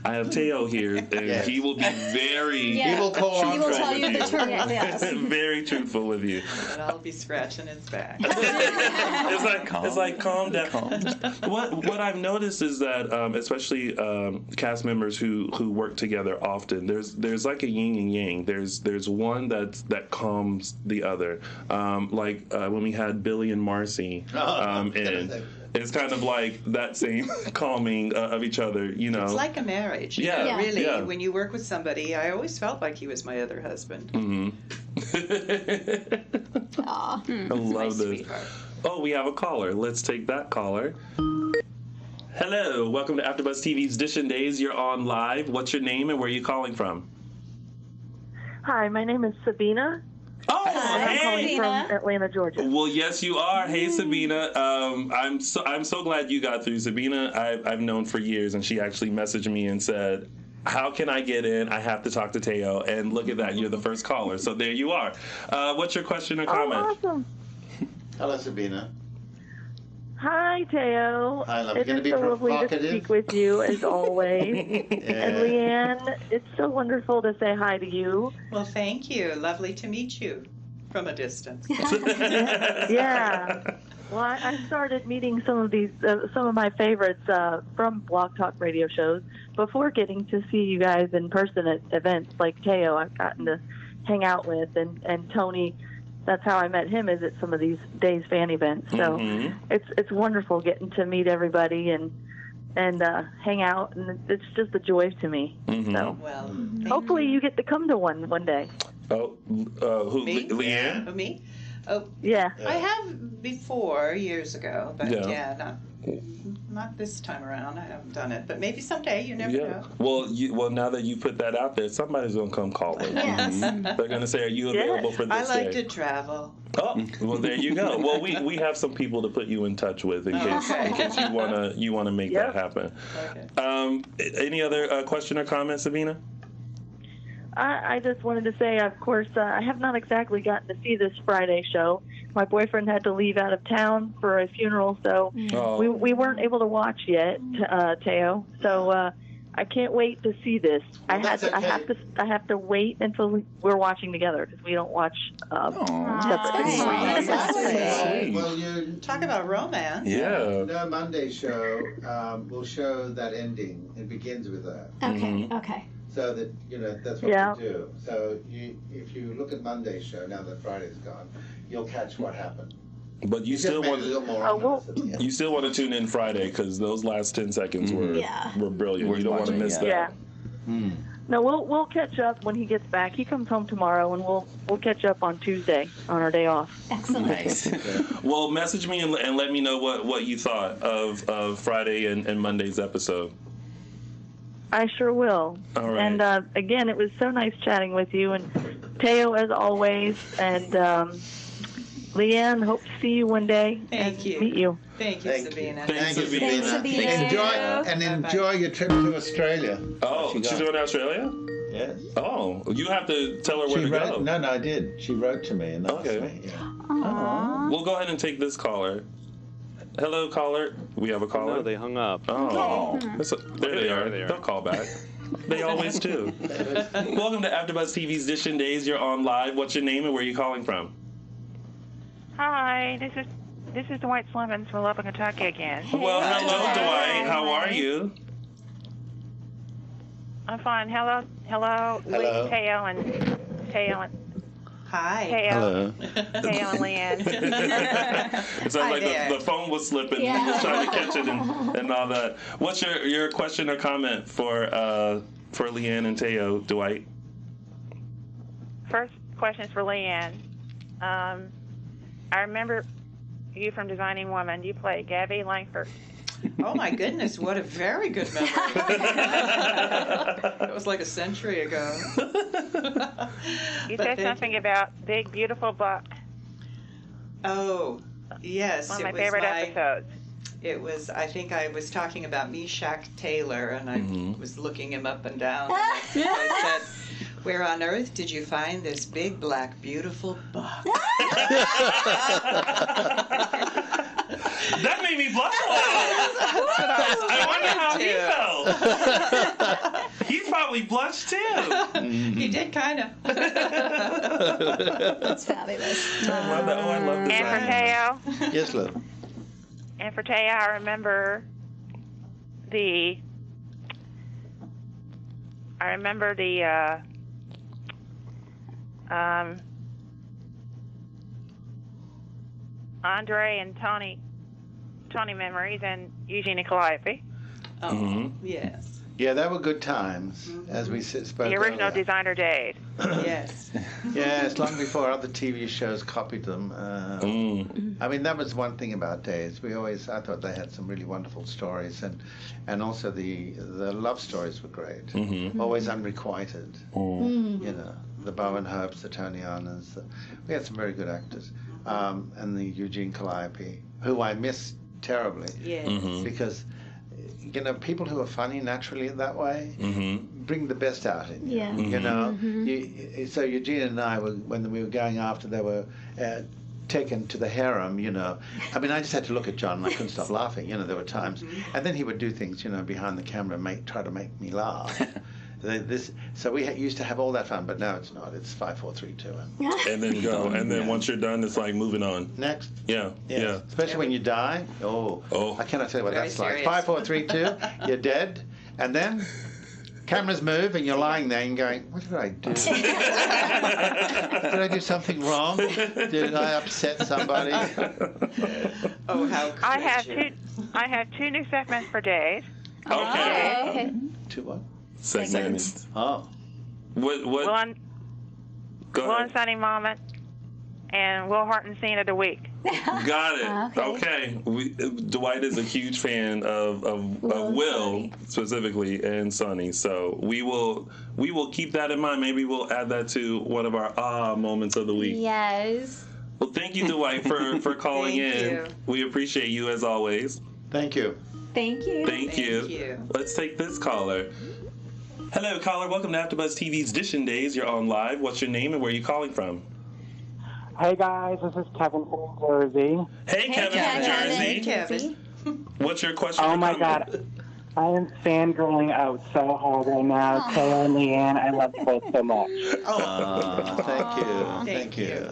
I have Thaao here, and he will be very. He will call. He will tell you the truth. Yes. Very truthful with you. And I'll be scratching his back. It's like calm down. What I've noticed is that especially cast members who work together often, there's like a yin and yang. There's one that calms the other. Like when we had Billy and Marcy in. It's kind of like that same calming of each other, you know. It's like a marriage. Yeah. Really, yeah. when you work with somebody, I always felt like he was my other husband. Mm-hmm. Aw. I love this. Sweetheart. Oh, we have a caller. Let's take that caller. Hello. Welcome to AfterBuzz TV's DISHIN Days. You're on live. What's your name and where are you calling from? Hi, my name is Sabina. Oh, I'm calling from Atlanta, Georgia. Well, yes, you are. Hey, Sabina. I'm so glad you got through. Sabina, I've known for years, and she actually messaged me and said, how can I get in? I have to talk to Thaao. And look at that. You're the first caller. So there you are. What's your question or comment? Oh, awesome. Hello, Sabina. Hi, Thaao. Hi, love. It is so lovely to speak with you, as always. And Leann, it's so wonderful to say hi to you. Well, thank you. Lovely to meet you from a distance. Yeah. Well, I started meeting some of my favorites from Blog Talk radio shows before getting to see you guys in person at events like Thaao. I've gotten to hang out with, and Tony. That's how I met him, is at some of these Days fan events. So it's wonderful getting to meet everybody and hang out, and it's just a joy to me. So hopefully you get to come to one day. Oh, who? Me? Leann? Oh, me? Oh, yeah. I have before, years ago, but not this time around. I haven't done it, but maybe someday. You never know. Well, now that you put that out there, somebody's gonna come call it. Yes. They're gonna say, "Are you available for this I like day?" to travel. Oh, well, there you go. Well, we have some people to put you in touch with in case you wanna make that happen. Okay. Any other question or comment, Sabina? I just wanted to say, of course, I have not exactly gotten to see this Friday show. My boyfriend had to leave out of town for a funeral, so we weren't able to watch yet, Thaao. So I can't wait to see this. Well, I have to wait until we're watching together, because we don't watch separately. Sweet. Well, you Talk about romance. Yeah. No, Monday show will show that ending. It begins with that. Okay. Okay. So that, that's what we do. So if you look at Monday's show, now that Friday's gone, you'll catch what happened. But you still want you still want to tune in Friday, because those last 10 seconds were brilliant. You don't want to miss that. Yeah. No, we'll catch up when he gets back. He comes home tomorrow, and we'll catch up on Tuesday on our day off. Excellent. Nice. Well, message me and let me know what you thought of Friday and Monday's episode. I sure will. All right. And again, it was so nice chatting with you, and Thaao as always, and Leann, hope to see you one day. Thank you. Meet you. Thank you, Sabina. Thanks, Sabina. Enjoy your trip to Australia. Oh, she's going to Australia? Yes. Oh, you have to tell her where to go. No, I did. She wrote to me and asked me. Yeah. We'll go ahead and take this caller. Hello, caller. We have a caller. No, they hung up. Oh, there they are. They'll call back. They always do. Welcome to AfterBuzz TV's Dishin Days. You're on live. What's your name and where are you calling from? Hi, this is Dwight Slemons from Lubbock, Kentucky again. Well, hello, Dwight. How are you? I'm fine. Hello, Hello. Thaao and Hi. Hello. Thaao and Leann. It sounds like the phone was slipping. Yeah. He was trying to catch it and all that. What's your question or comment for Leann and Thaao, Dwight? First question is for Leann. I remember you from Designing Woman. You played Gabby Langford. Oh my goodness, what a very good memory. It was like a century ago. You said something about Big Beautiful Buck. Oh, yes. One of my favorite episodes. It was, I think I was talking about Meshach Taylor, and I was looking him up and down. And I said, where on earth did you find this big, black, beautiful buck? That made me blush a little. I wonder how he felt. He probably blushed too. He did kind of. That's fabulous. I love that. Oh, I love this. And for Thaao. Yes, love. And for Thaao, I remember the Andre and Tony memories and Eugenie Calliope. Oh, yes. Yeah, they were good times, as we spoke The original earlier. Designer Days. Yes. Yes, long before other TV shows copied them. I mean, that was one thing about Days. I thought they had some really wonderful stories, and also the love stories were great. Always unrequited. You know, the Bowen Hopes, the Tony Arnas. We had some very good actors. And the Eugene Calliope, who I miss terribly. Yes. Because, you know, people who are funny naturally that way bring the best out in you. Yeah. You know, so Eugene and I, when we were going after they were taken to the harem, you know, I mean, I just had to look at John and I couldn't stop laughing. You know, there were times, and then he would do things, you know, behind the camera, try to make me laugh. So we used to have all that fun, but now it's not. It's 5, 4, 3, 2, and then go. And then once you're done, it's like moving on. Next. Yeah. Especially when you die. Oh. I cannot tell you what Very that's serious. like. 5, 4, 3, 2. You're dead, and then cameras move, and you're lying there and going, "What did I do? Did I do something wrong? Did I upset somebody?" Oh, how could I have two new segments for Days. Okay. To what? Segments. Oh. What? One Go ahead. Sunny Moment and Will Horton Scene of the Week. Got it. Okay. Dwight is a huge fan of Will specifically and Sonny, so we will keep that in mind. Maybe we'll add that to one of our moments of the week. Yes. Well, thank you, Dwight, for calling Thank in. you. We appreciate you as always. Thank you. Thank you. Thank you. Let's take this caller. Hello, caller. Welcome to AfterBuzz TV's Dishin Days. You're on live. What's your name and where are you calling from? Hey guys, this is Kevin from Jersey. Hey Kevin from Jersey. Hey, Kevin. What's your question? Oh or my comment? God, I am fangirling out so hard right now. Thaao and Leann, I love you both so much. Thank you.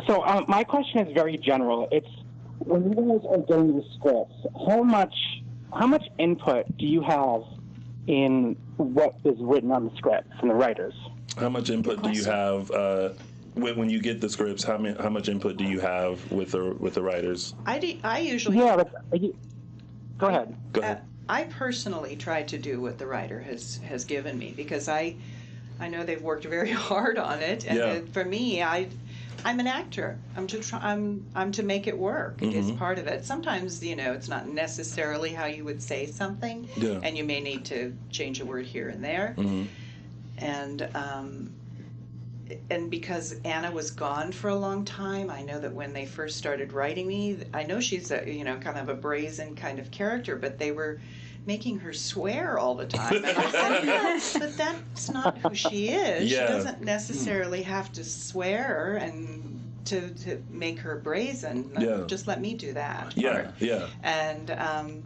So my question is very general. It's when you guys are getting the scripts, how much input do you have in what is written on the scripts from the writers? How much input do you have when you get the scripts? How much input do you have with the writers? I usually. Yeah, but go ahead. Go ahead. I personally try to do what the writer has given me because I know they've worked very hard on it, and for me, I'm an actor. I'm to make it work. Is part of it. Sometimes, it's not necessarily how you would say something, and you may need to change a word here and there. And because Anna was gone for a long time, I know that when they first started writing me, I know she's a kind of a brazen kind of character, but they were making her swear all the time. And I said, but that's not who she is. She doesn't necessarily have to swear and to make her brazen. Just let me do that. And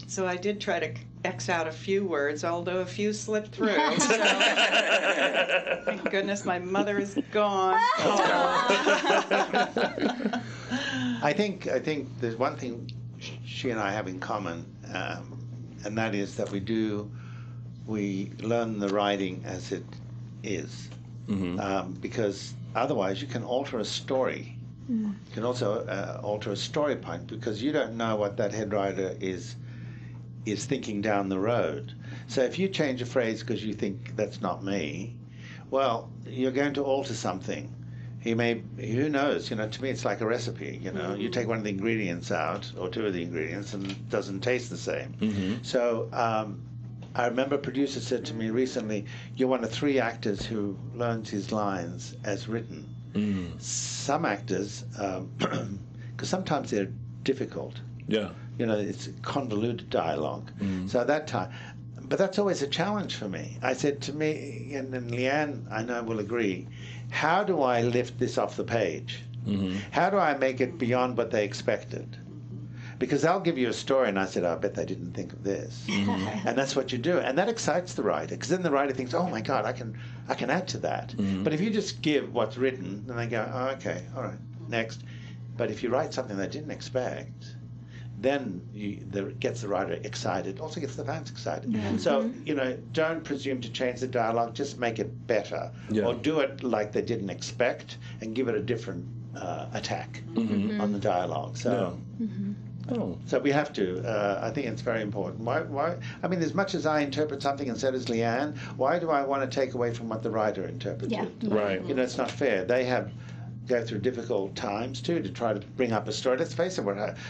so I did try to X out a few words, although a few slipped through. So, thank goodness my mother is gone. I think there's one thing she and I have in common, and that is that we learn the writing as it is, because otherwise you can alter a story. You can also alter a story point, because you don't know what that head writer is thinking down the road. So if you change a phrase because you think that's not me, well, you're going to alter something. Who knows? To me it's like a recipe. You take one of the ingredients out, or two of the ingredients, and it doesn't taste the same. So I remember a producer said to me recently, you're one of 3 actors who learns his lines as written. Some actors, because sometimes they're difficult. It's convoluted dialogue. So at that time, but that's always a challenge for me. I said to me, and Leann, I know will agree, how do I lift this off the page? How do I make it beyond what they expected? Because they'll give you a story, and I said, I bet they didn't think of this. And that's what you do. And that excites the writer, because then the writer thinks, oh my God, I can add to that. But if you just give what's written, then they go, oh, okay, all right, next. But if you write something they didn't expect, then it gets the writer excited, also gets the fans excited. So, don't presume to change the dialogue, just make it better. Or do it like they didn't expect and give it a different attack on the dialogue. So, so we have to, I think it's very important. Why? I mean, as much as I interpret something and so does Leann, why do I want to take away from what the writer interpreted? Right. It's not fair. They go through difficult times too to try to bring up a story. Let's face it,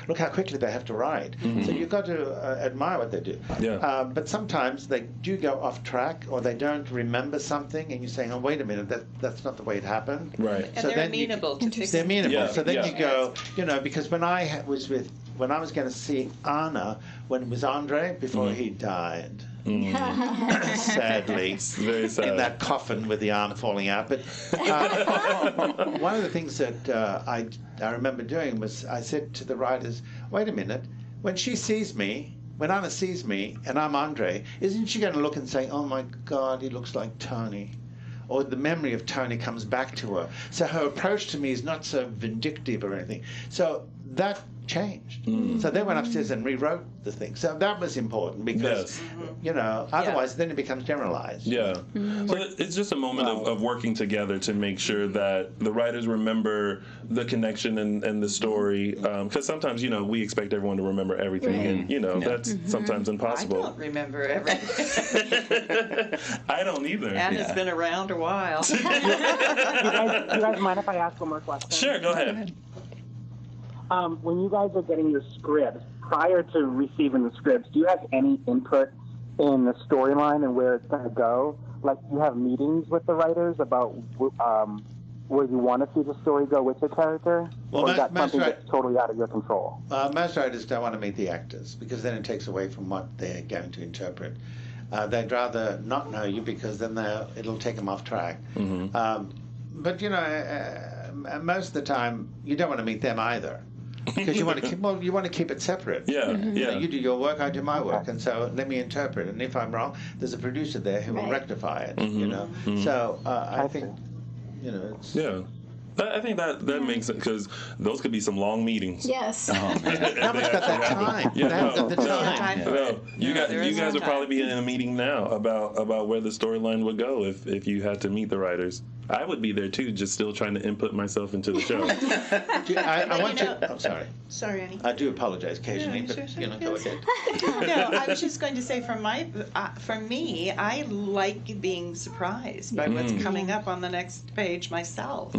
look how quickly they have to write. So you've got to admire what they do. But sometimes they do go off track, or they don't remember something, and you're saying, oh, wait a minute, that's not the way it happened. Right. And so they're amenable to fix it. They're amenable. So then you go, because when I was going to see Anna, when it was Andre, before he died, sadly, very sad, in that coffin with the arm falling out. But one of the things that I remember doing was I said to the writers, wait a minute, when Anna sees me and I'm Andre, isn't she going to look and say, oh my God, he looks like Tony? Or the memory of Tony comes back to her. So her approach to me is not so vindictive or anything. So that changed. So they went upstairs and rewrote the thing. So that was important, because, otherwise then it becomes generalized. So it's just a moment of working together to make sure that the writers remember the connection and the story. Because sometimes, we expect everyone to remember everything, and, that's sometimes impossible. I don't remember everything. I don't either. Anna's been around a while. Do you guys mind if I ask one more question? Sure, go ahead. When you guys are getting your scripts, prior to receiving the scripts, do you have any input in the storyline and where it's going to go? Like, do you have meetings with the writers about where you want to see the story go with the character? Well, or is that something that's totally out of your control? Most writers don't want to meet the actors, because then it takes away from what they're going to interpret. They'd rather not know you, because then it'll take them off track. But, most of the time, you don't want to meet them either. Because you want to keep it separate. You do your work, I do my work, and so let me interpret. And if I'm wrong, there's a producer there who will rectify it. So I think, it's... I think that makes it, because those could be some long meetings. Yes. Nobody's got that time. They haven't got the time. You guys would probably be in a meeting now about where the storyline would go if you had to meet the writers. I would be there too, just still trying to input myself into the show. I want to. I'm sorry. Sorry, Annie. I do apologize occasionally, but go ahead. No, I was just going to say, for me, I like being surprised by what's coming up on the next page myself.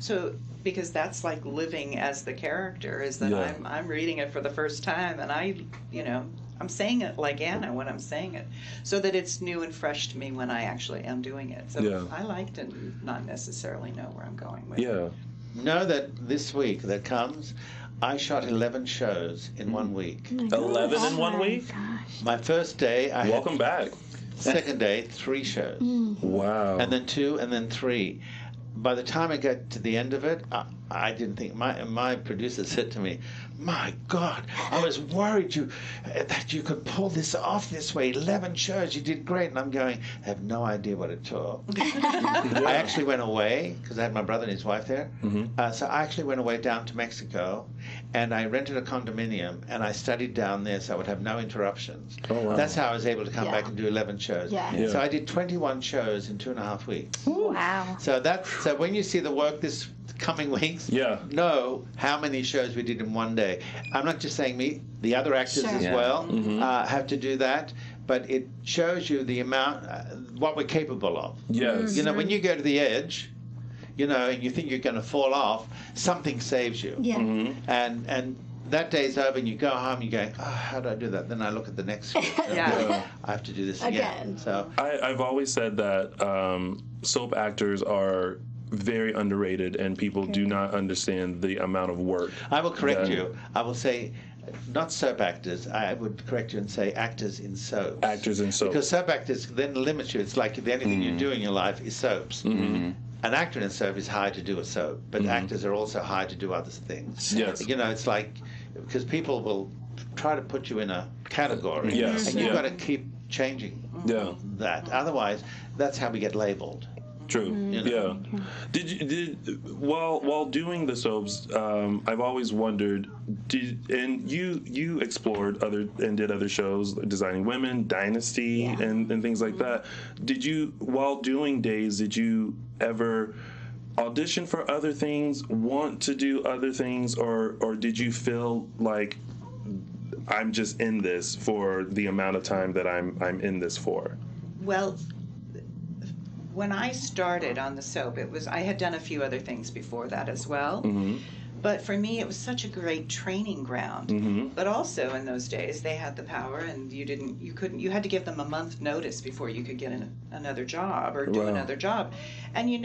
So because that's like living as the character, is that I'm reading it for the first time, and I'm saying it like Anna when I'm saying it, so that it's new and fresh to me when I actually am doing it. So I like to not necessarily know where I'm going with it. Know that this week that comes, I shot 11 shows in 1 week. 11 in 1 week? My first day, I Welcome back. Second day, 3 shows. Wow. And then 2, and then 3. By the time I got to the end of it, I didn't think. My producer said to me, "My God, I was worried that you could pull this off this way. 11 shows, you did great." And I'm going, I have no idea what it took. I actually went away because I had my brother and his wife there. So I actually went away down to Mexico, and I rented a condominium, and I studied down there so I would have no interruptions. Oh, wow. That's how I was able to come back and do 11 shows. Yeah. So I did 21 shows in 2.5 weeks. Wow. So when you see the work this coming weeks, know how many shows we did in one day. I'm not just saying me, the other actors as well have to do that, but it shows you the amount, what we're capable of. Yes. You know, when you go to the edge, and you think you're going to fall off, something saves you. Yeah. And that day's over, and you go home, you're going, how do I do that? Then I look at the next script. I have to do this again. So I've always said that soap actors are very underrated, and people do not understand the amount of work. I will correct you. I will say, not soap actors. I would correct you and say actors in soaps. Actors in soaps. Because soap actors then limit you. It's like the only thing you do in your life is soaps. An actor in a soap is hired to do a soap, but actors are also hired to do other things. Yes. It's like, because people will try to put you in a category, Yes. and you've got to keep changing that. Otherwise, that's how we get labeled. True. Yeah. While doing the soaps, I've always wondered. And you explored did other shows, Designing Women, Dynasty, and things like that. While doing Days, did you ever audition for other things, want to do other things, or did you feel like I'm just in this for the amount of time that I'm in this for? Well, when I started on the soap, I had done a few other things before that as well. But for me, it was such a great training ground. But also in those days, they had the power, and you had to give them a month notice before you could get another job or do another job. And you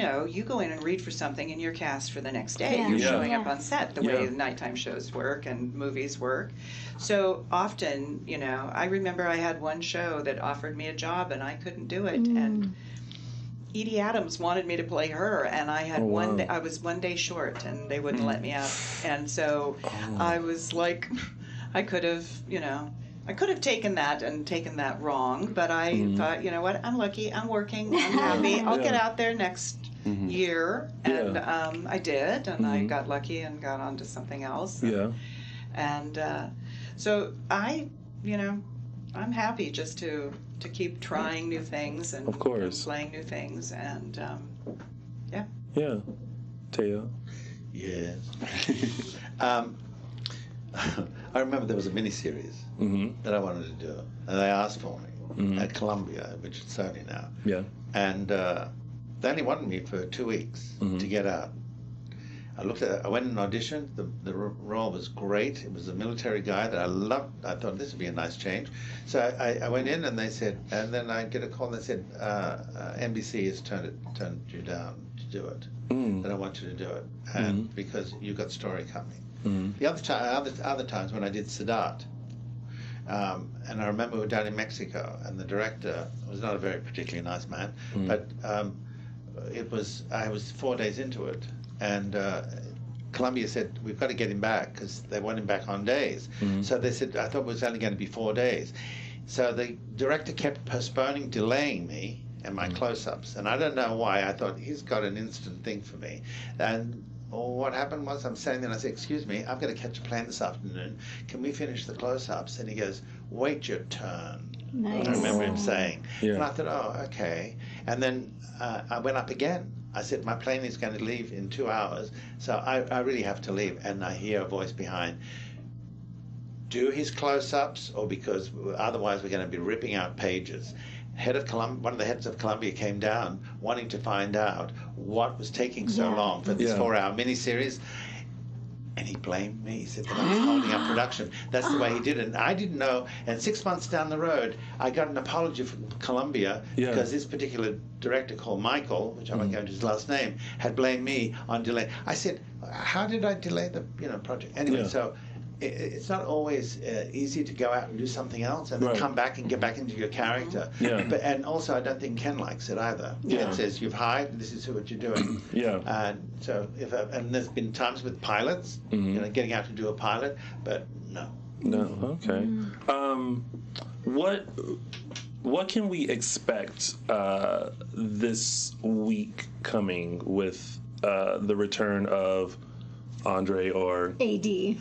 go in and read for something, and you're cast for the next day. You're showing up on set the way nighttime shows work and movies work. So often, I remember I had one show that offered me a job, and I couldn't do it. And Edie Adams wanted me to play her, and I had one day, I was 1 day short, and they wouldn't let me out. And so I was like, I could have taken that wrong, but I thought, you know what, I'm lucky, I'm working, I'm happy, I'll get out there next year. And I did, and I got lucky and got onto something else. And so I'm happy just to keep trying new things and, of course, and playing new things, and Thaao. Yes. I remember there was a miniseries that I wanted to do, and they asked for me at Columbia, which is Sony now. And they only wanted me for 2 weeks to get out. I went and auditioned. The role was great. It was a military guy that I loved. I thought this would be a nice change. So I went in, and they said, and then I get a call, and they said, NBC has turned you down to do it. They don't want you to do it, and because you've got story coming. The other times when I did Siddharth, and I remember we were down in Mexico, and the director was not a very particularly nice man, but I was 4 days into it. And Columbia said, we've got to get him back because they want him back on days. So they said, I thought it was only going to be 4 days. So the director kept postponing, delaying me and my close-ups. And I don't know why. I thought, he's got an instant thing for me. And what happened was I'm standing there and I said, excuse me, I've got to catch a plane this afternoon. Can we finish the close-ups? And he goes, wait your turn. Nice. I remember him saying. And I thought, oh, okay. And then I went up again. I said, my plane is going to leave in 2 hours, so I really have to leave. And I hear a voice behind, do his close-ups, or because otherwise we're going to be ripping out pages. one of the heads of Columbia came down wanting to find out what was taking so long for this 4-hour miniseries. And he blamed me. He said that I was holding up production. That's the way he did it. And I didn't know. And 6 months down the road, I got an apology from Columbia because this particular director called Michael, which I won't go into his last name, had blamed me on delay. I said, how did I delay the project? Anyway, so it's not always easy to go out and do something else and then come back and get back into your character. And also, I don't think Ken likes it either. Ken says, you've hired, this is what you're doing. And so, and there's been times with pilots, getting out to do a pilot, but no. Okay. What can we expect this week coming with the return of Andre or AD?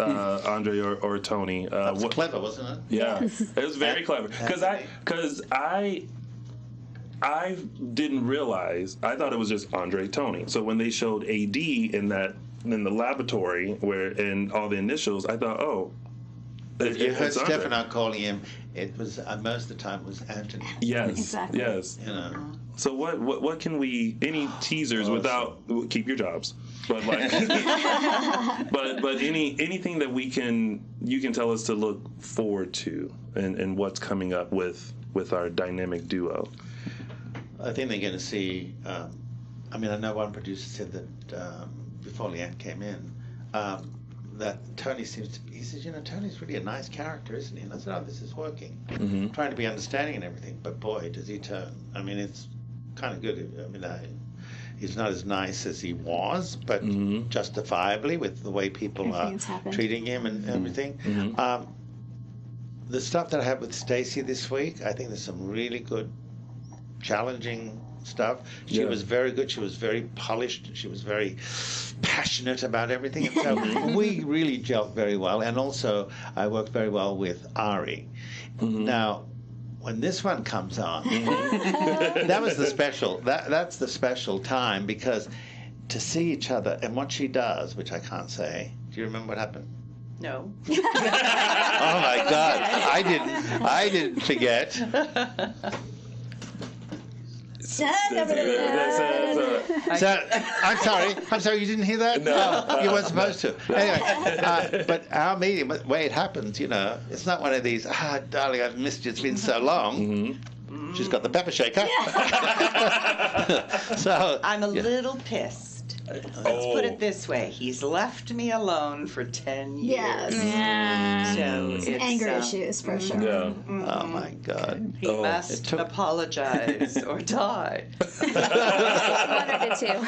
Andre or Tony. That was clever, wasn't it? Yeah, it was very clever. Because I didn't realize. I thought it was just Andre Tony. So when they showed AD in the laboratory in all the initials, I thought, if you heard Stefano calling him, it was most of the time it was Anthony. Yes, exactly. Yes. So what can we? Any teasers without keep your jobs? But like, but anything that you can tell us to look forward to and what's coming up with our dynamic duo. I think they're going to see. I know one producer said that before Leann came in, that Tony seems to be. He says, Tony's really a nice character, isn't he? And I said, this is working. Trying to be understanding and everything, but boy, does he turn. It's kind of good. He's not as nice as he was, but justifiably with the way people are treating him and everything. The stuff that I had with Stacey this week, I think there's some really good, challenging stuff. She was very good. She was very polished. She was very passionate about everything. And so we really gelled very well. And also, I worked very well with Ari. Now, when this one comes on, that was the special. That's the special time, because to see each other and what she does, which I can't say. Do you remember what happened? No. Oh my God! I didn't forget. So I'm sorry. You didn't hear that? No, you weren't supposed to. Anyway, but our meeting, the way it happens, it's not one of these. Darling, I've missed you. It's been so long. She's got the pepper shaker. So I'm a little pissed. Let's put it this way: he's left me alone for 10 years. Yes. So it's anger issues for sure. Yeah. Oh my God. He must apologize or die. One or the two.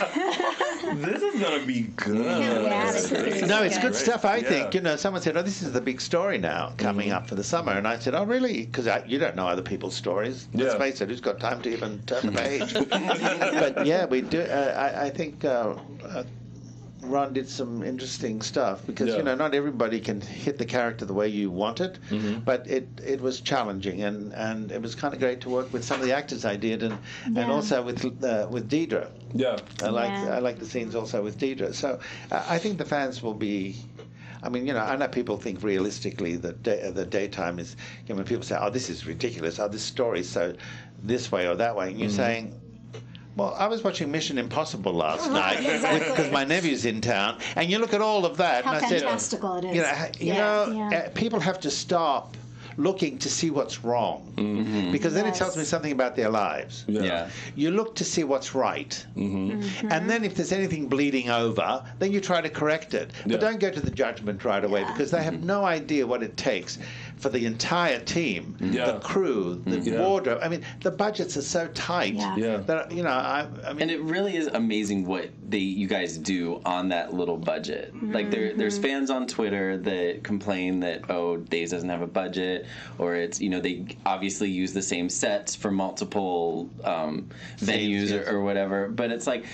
This is gonna be good. No, it's good stuff. I think. Someone said, this is the big story now coming up for the summer, and I said, oh really? Because you don't know other people's stories. Let's face it. Who's got time to even turn the page? But yeah, we do. I think. Ron did some interesting stuff because not everybody can hit the character the way you want it, but it was challenging and it was kind of great to work with some of the actors I did and also with Deidre. I like the scenes also with Deidre. So I think the fans will be. I know people think realistically that the daytime is. When people say, "Oh, this is ridiculous," "Oh, this story is so this way or that way," and you're saying. Well, I was watching Mission Impossible last night because my nephew's in town, and you look at all of that, How and I said, fantastical it is. People have to stop looking to see what's wrong, because then it tells me something about their lives. You look to see what's right, and then if there's anything bleeding over, then you try to correct it. But don't go to the judgment right away, because they have no idea what it takes for the entire team, the crew, the wardrobe. The budgets are so tight that and it really is amazing what you guys do on that little budget. Like there's fans on Twitter that complain that Days doesn't have a budget, or it's they obviously use the same sets for multiple venues or whatever. But it's like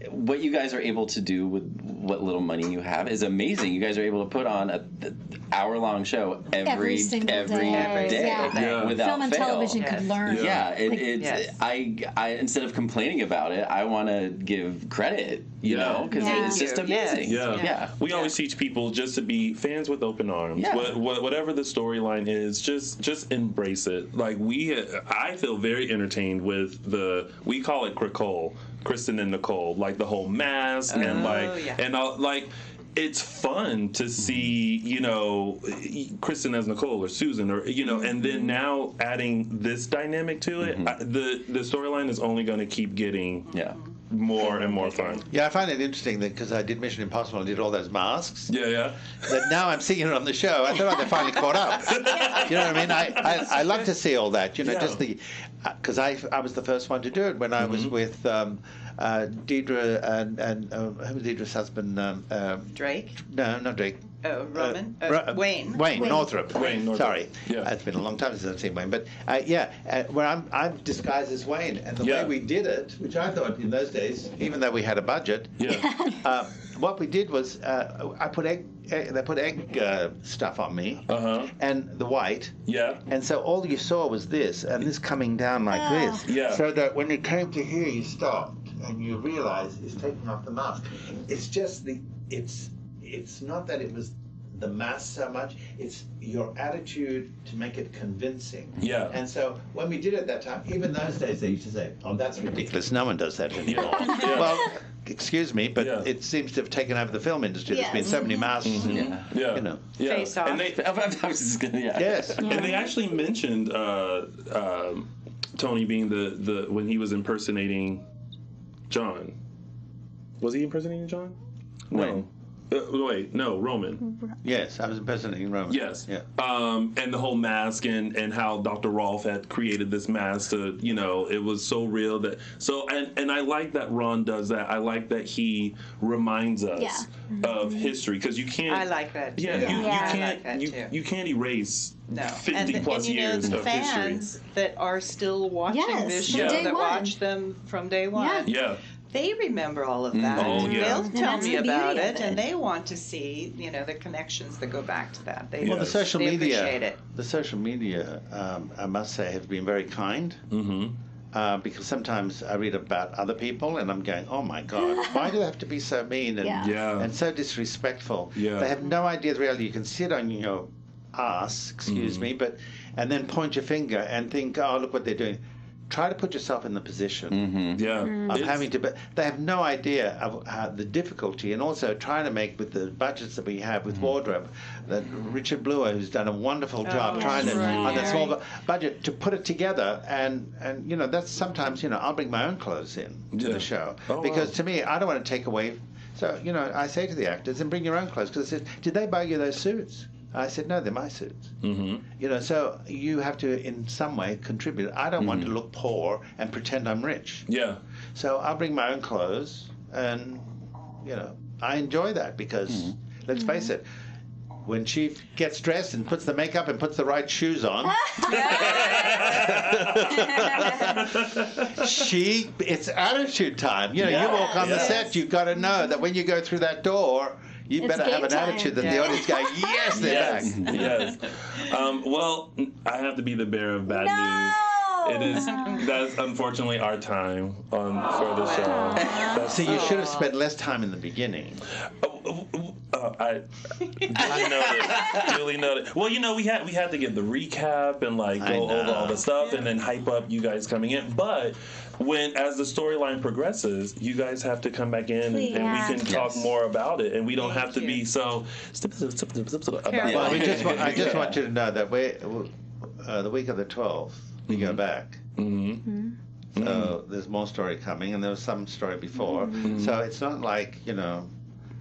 what you guys are able to do with what little money you have is amazing. You guys are able to put on an hour-long show every every single day, day. Yeah. without Film and fail. television could learn. Yeah, Like, I instead of complaining about it, I want to give credit, you know, because it's just amazing. Yeah. We always teach people just to be fans with open arms. Yeah. Whatever the storyline is, just embrace it. Like I feel very entertained with we call it Cricole, Kristen and Nicole, like the whole mask and like it's fun to see, you know, Kristen as Nicole or Susan or, you know, and then now adding this dynamic to it, the storyline is only going to keep getting more and more fun. Yeah, I find it interesting that because I did Mission Impossible and did all those masks. Yeah. That now I'm seeing it on the show. I feel like they finally caught up. You know what I mean? I love to see all that. You know, just because I was the first one to do it when I was with Deidre and who was Deidre's husband? Drake? No, not Drake. Oh, Roman? Wayne. Wayne Northrop. Wayne Northrop. Sorry. Yeah. It's been a long time since I've seen Wayne. But where I'm disguised as Wayne. And the way we did it, which I thought in those days, even though we had a budget, what we did was they put egg stuff on me and the white. Yeah. And so all you saw was this and this coming down like this. Yeah. So that when it came to here, you stopped and you realize it's taking off the mask. It's just it's not that it was the mask so much, it's your attitude to make it convincing. Yeah. And so when we did it that time, even those days they used to say, oh, that's ridiculous, no one does that anymore. Well, excuse me, but it seems to have taken over the film industry. There's been so many masks and, you know. Face off. And Yes. And they actually mentioned Tony being the when he was impersonating John. Was he impersonating John? No. No, Roman. Yes, I was impersonating Roman. Yes. Yeah. And the whole mask and how Dr. Rolfe had created this mask to, you know, it was so real that and I like that Ron does that. I like that he reminds us of history because you can't. I like that too. Yeah, you can't. I like that too. You can't erase 50 and plus you know, years the of fans history that are still watching this show, that watch them from day one. Yeah. They remember all of that. Oh, yeah. They'll And tell that's me the beauty about of it, it. and they want to see, you know, the connections that go back to that. They, Well, the social they media, appreciate it. the social media, I must say, have been very kind. Because sometimes I read about other people and I'm going, oh my God, why do they have to be so mean and so disrespectful? Yeah. They have no idea really. You can sit on your ass, excuse me, and then point your finger and think, oh, look what they're doing. Try to put yourself in the position of having to. But they have no idea of the difficulty, and also trying to make with the budgets that we have with wardrobe. That Richard Bluer, who's done a wonderful job trying to on that small budget to put it together, and you know that's sometimes I'll bring my own clothes in to the show because to me I don't want to take away. So I say to the actors, and bring your own clothes because I said, did they buy you those suits? I said, no, they're my suits. So you have to, in some way, contribute. I don't want to look poor and pretend I'm rich. Yeah. So I'll bring my own clothes, and, I enjoy that because, let's face it, when she gets dressed and puts the makeup and puts the right shoes on, it's attitude time. You walk on the set, you've got to know that when you go through that door, you better have an attitude that the audience go, yes, they're back. Yes. Well, I have to be the bearer of bad news. That's unfortunately our time for the show. So you should have spent less time in the beginning. I duly noted. Well, we had to give the recap and go over all the stuff and then hype up you guys coming in. But as the storyline progresses, you guys have to come back in and we can talk more about it, and we don't have to be so about Well, it. I just want you to know that the week of the 12th we go back. So there's more story coming, and there was some story before. So it's not like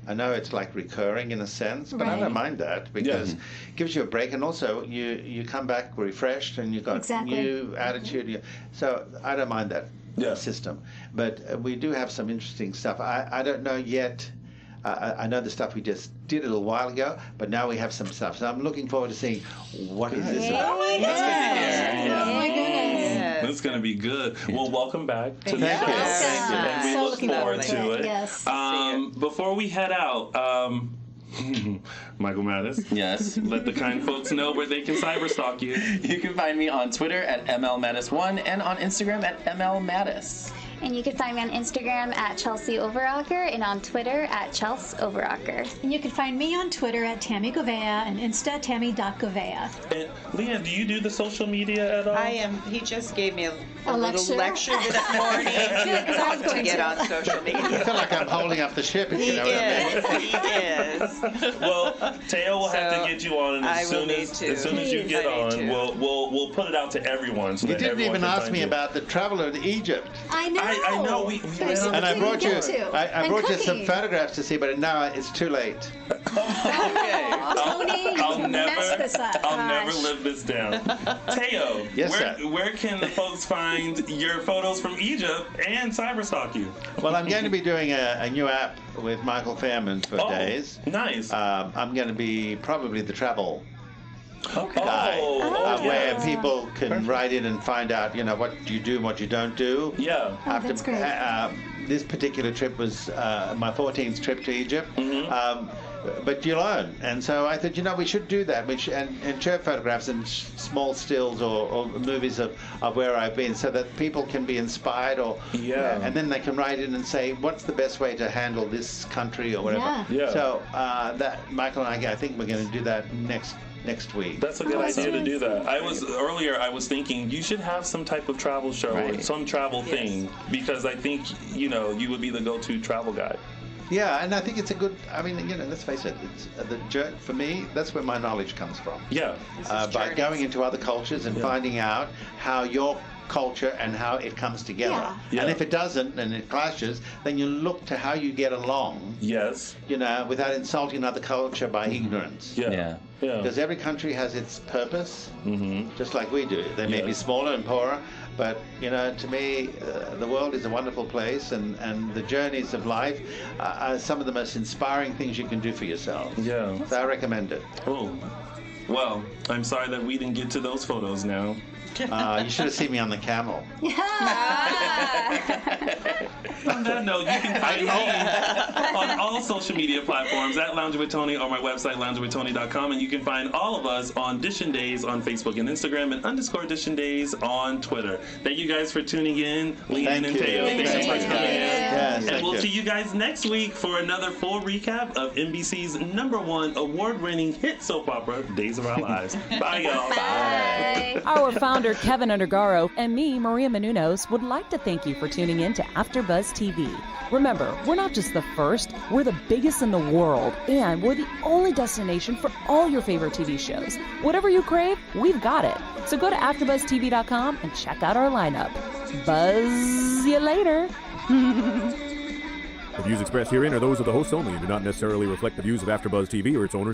I know it's like recurring in a sense, but I don't mind that because it gives you a break, and also you come back refreshed and you've got new attitude. So I don't mind that system. But we do have some interesting stuff. I don't know yet. I know the stuff we just did a little while ago, but now we have some stuff. So I'm looking forward to seeing what is this about. Oh my goodness. It's going to be good. Well, welcome back to the show. Thank And we look forward to it. Yes. Before we head out, Michael Mattes. Yes. Let the kind folks know where they can cyberstalk you. You can find me on Twitter at MLMattis1 and on Instagram at MLMattis. And you can find me on Instagram at Chelsie Overocker and on Twitter at Chels Overocker. And you can find me on Twitter at Tami Goveia and Insta Tami.Goveia. And Leann, do you do the social media at all? I am. He just gave me a little lecture? lecture this morning Good, 'cause I was to going get to. on social I media. feel like I'm holding up the ship. If He you know what I mean. is. He is. Well, Thaao will have So, to get you on, and I as will soon need as to. as soon as you Please. get I need on, to. we'll put it out to everyone. So You that didn't everyone even can ask find me you. about the traveler to Egypt. I know. I know. We There's so And I much brought to you, get to. I And brought you some cooking. photographs to see, but now it's too late. Aw, Tony, I'll you messed this up. I'll never Gosh. live this down. Thaao, Yes, sir. where can the folks find your photos from Egypt and cyberstalk you? Well, I'm going to be doing a new app with Michael Fairman for days. Nice. I'm going to be probably the travel Okay. guy, where yes. people can write in and find out, what you do and what you don't do. Yeah. Oh, that's great. This particular trip was my 14th trip to Egypt. Mm-hmm. But you learn, and so I thought, we should do that. And share photographs and small stills or movies of where I've been, so that people can be inspired, and then they can write in and say, what's the best way to handle this country or whatever. Yeah. Yeah. So that Michael and I think we're going to do that next week. That's a good Awesome. idea to do that. I was thinking you should have some type of travel show or Right. some travel thing, because I think you would be the go-to travel guide. Yeah, and I think it's a good. Let's face it. It's for me. That's where my knowledge comes from. Yeah. By going into other cultures and finding out how your culture and how it comes together. Yeah. And if it doesn't and it clashes, then you look to how you get along. Yes. Without insulting another culture by ignorance. Yeah. Because every country has its purpose, just like we do. They may be smaller and poorer, but to me, the world is a wonderful place, and the journeys of life are some of the most inspiring things you can do for yourself. Yeah. So I recommend it. Oh. Well, I'm sorry that we didn't get to those photos now. You should have seen me on the camel. On that note, you can find me on all social media platforms at Lounging with Tony or my website, loungingwithtony.com, and you can find all of us on Dishin Days on Facebook and Instagram and _Dishin Days on Twitter. Thank you guys for tuning in. Leann and Thaao, thanks so much for coming in. Yes, And we'll see you guys next week for another full recap of NBC's #1 award-winning hit soap opera, Days of Our Lives. Bye, y'all. Bye. Our founder, Kevin Undergaro, and me, Maria Menounos, would like to thank you for tuning in to AfterBuzz TV. Remember, we're not just the first, we're the biggest in the world, and we're the only destination for all your favorite TV shows. Whatever you crave, we've got it. So go to AfterBuzzTV.com and check out our lineup. Buzz you later. The views expressed herein are those of the hosts only and do not necessarily reflect the views of AfterBuzz TV or its owners.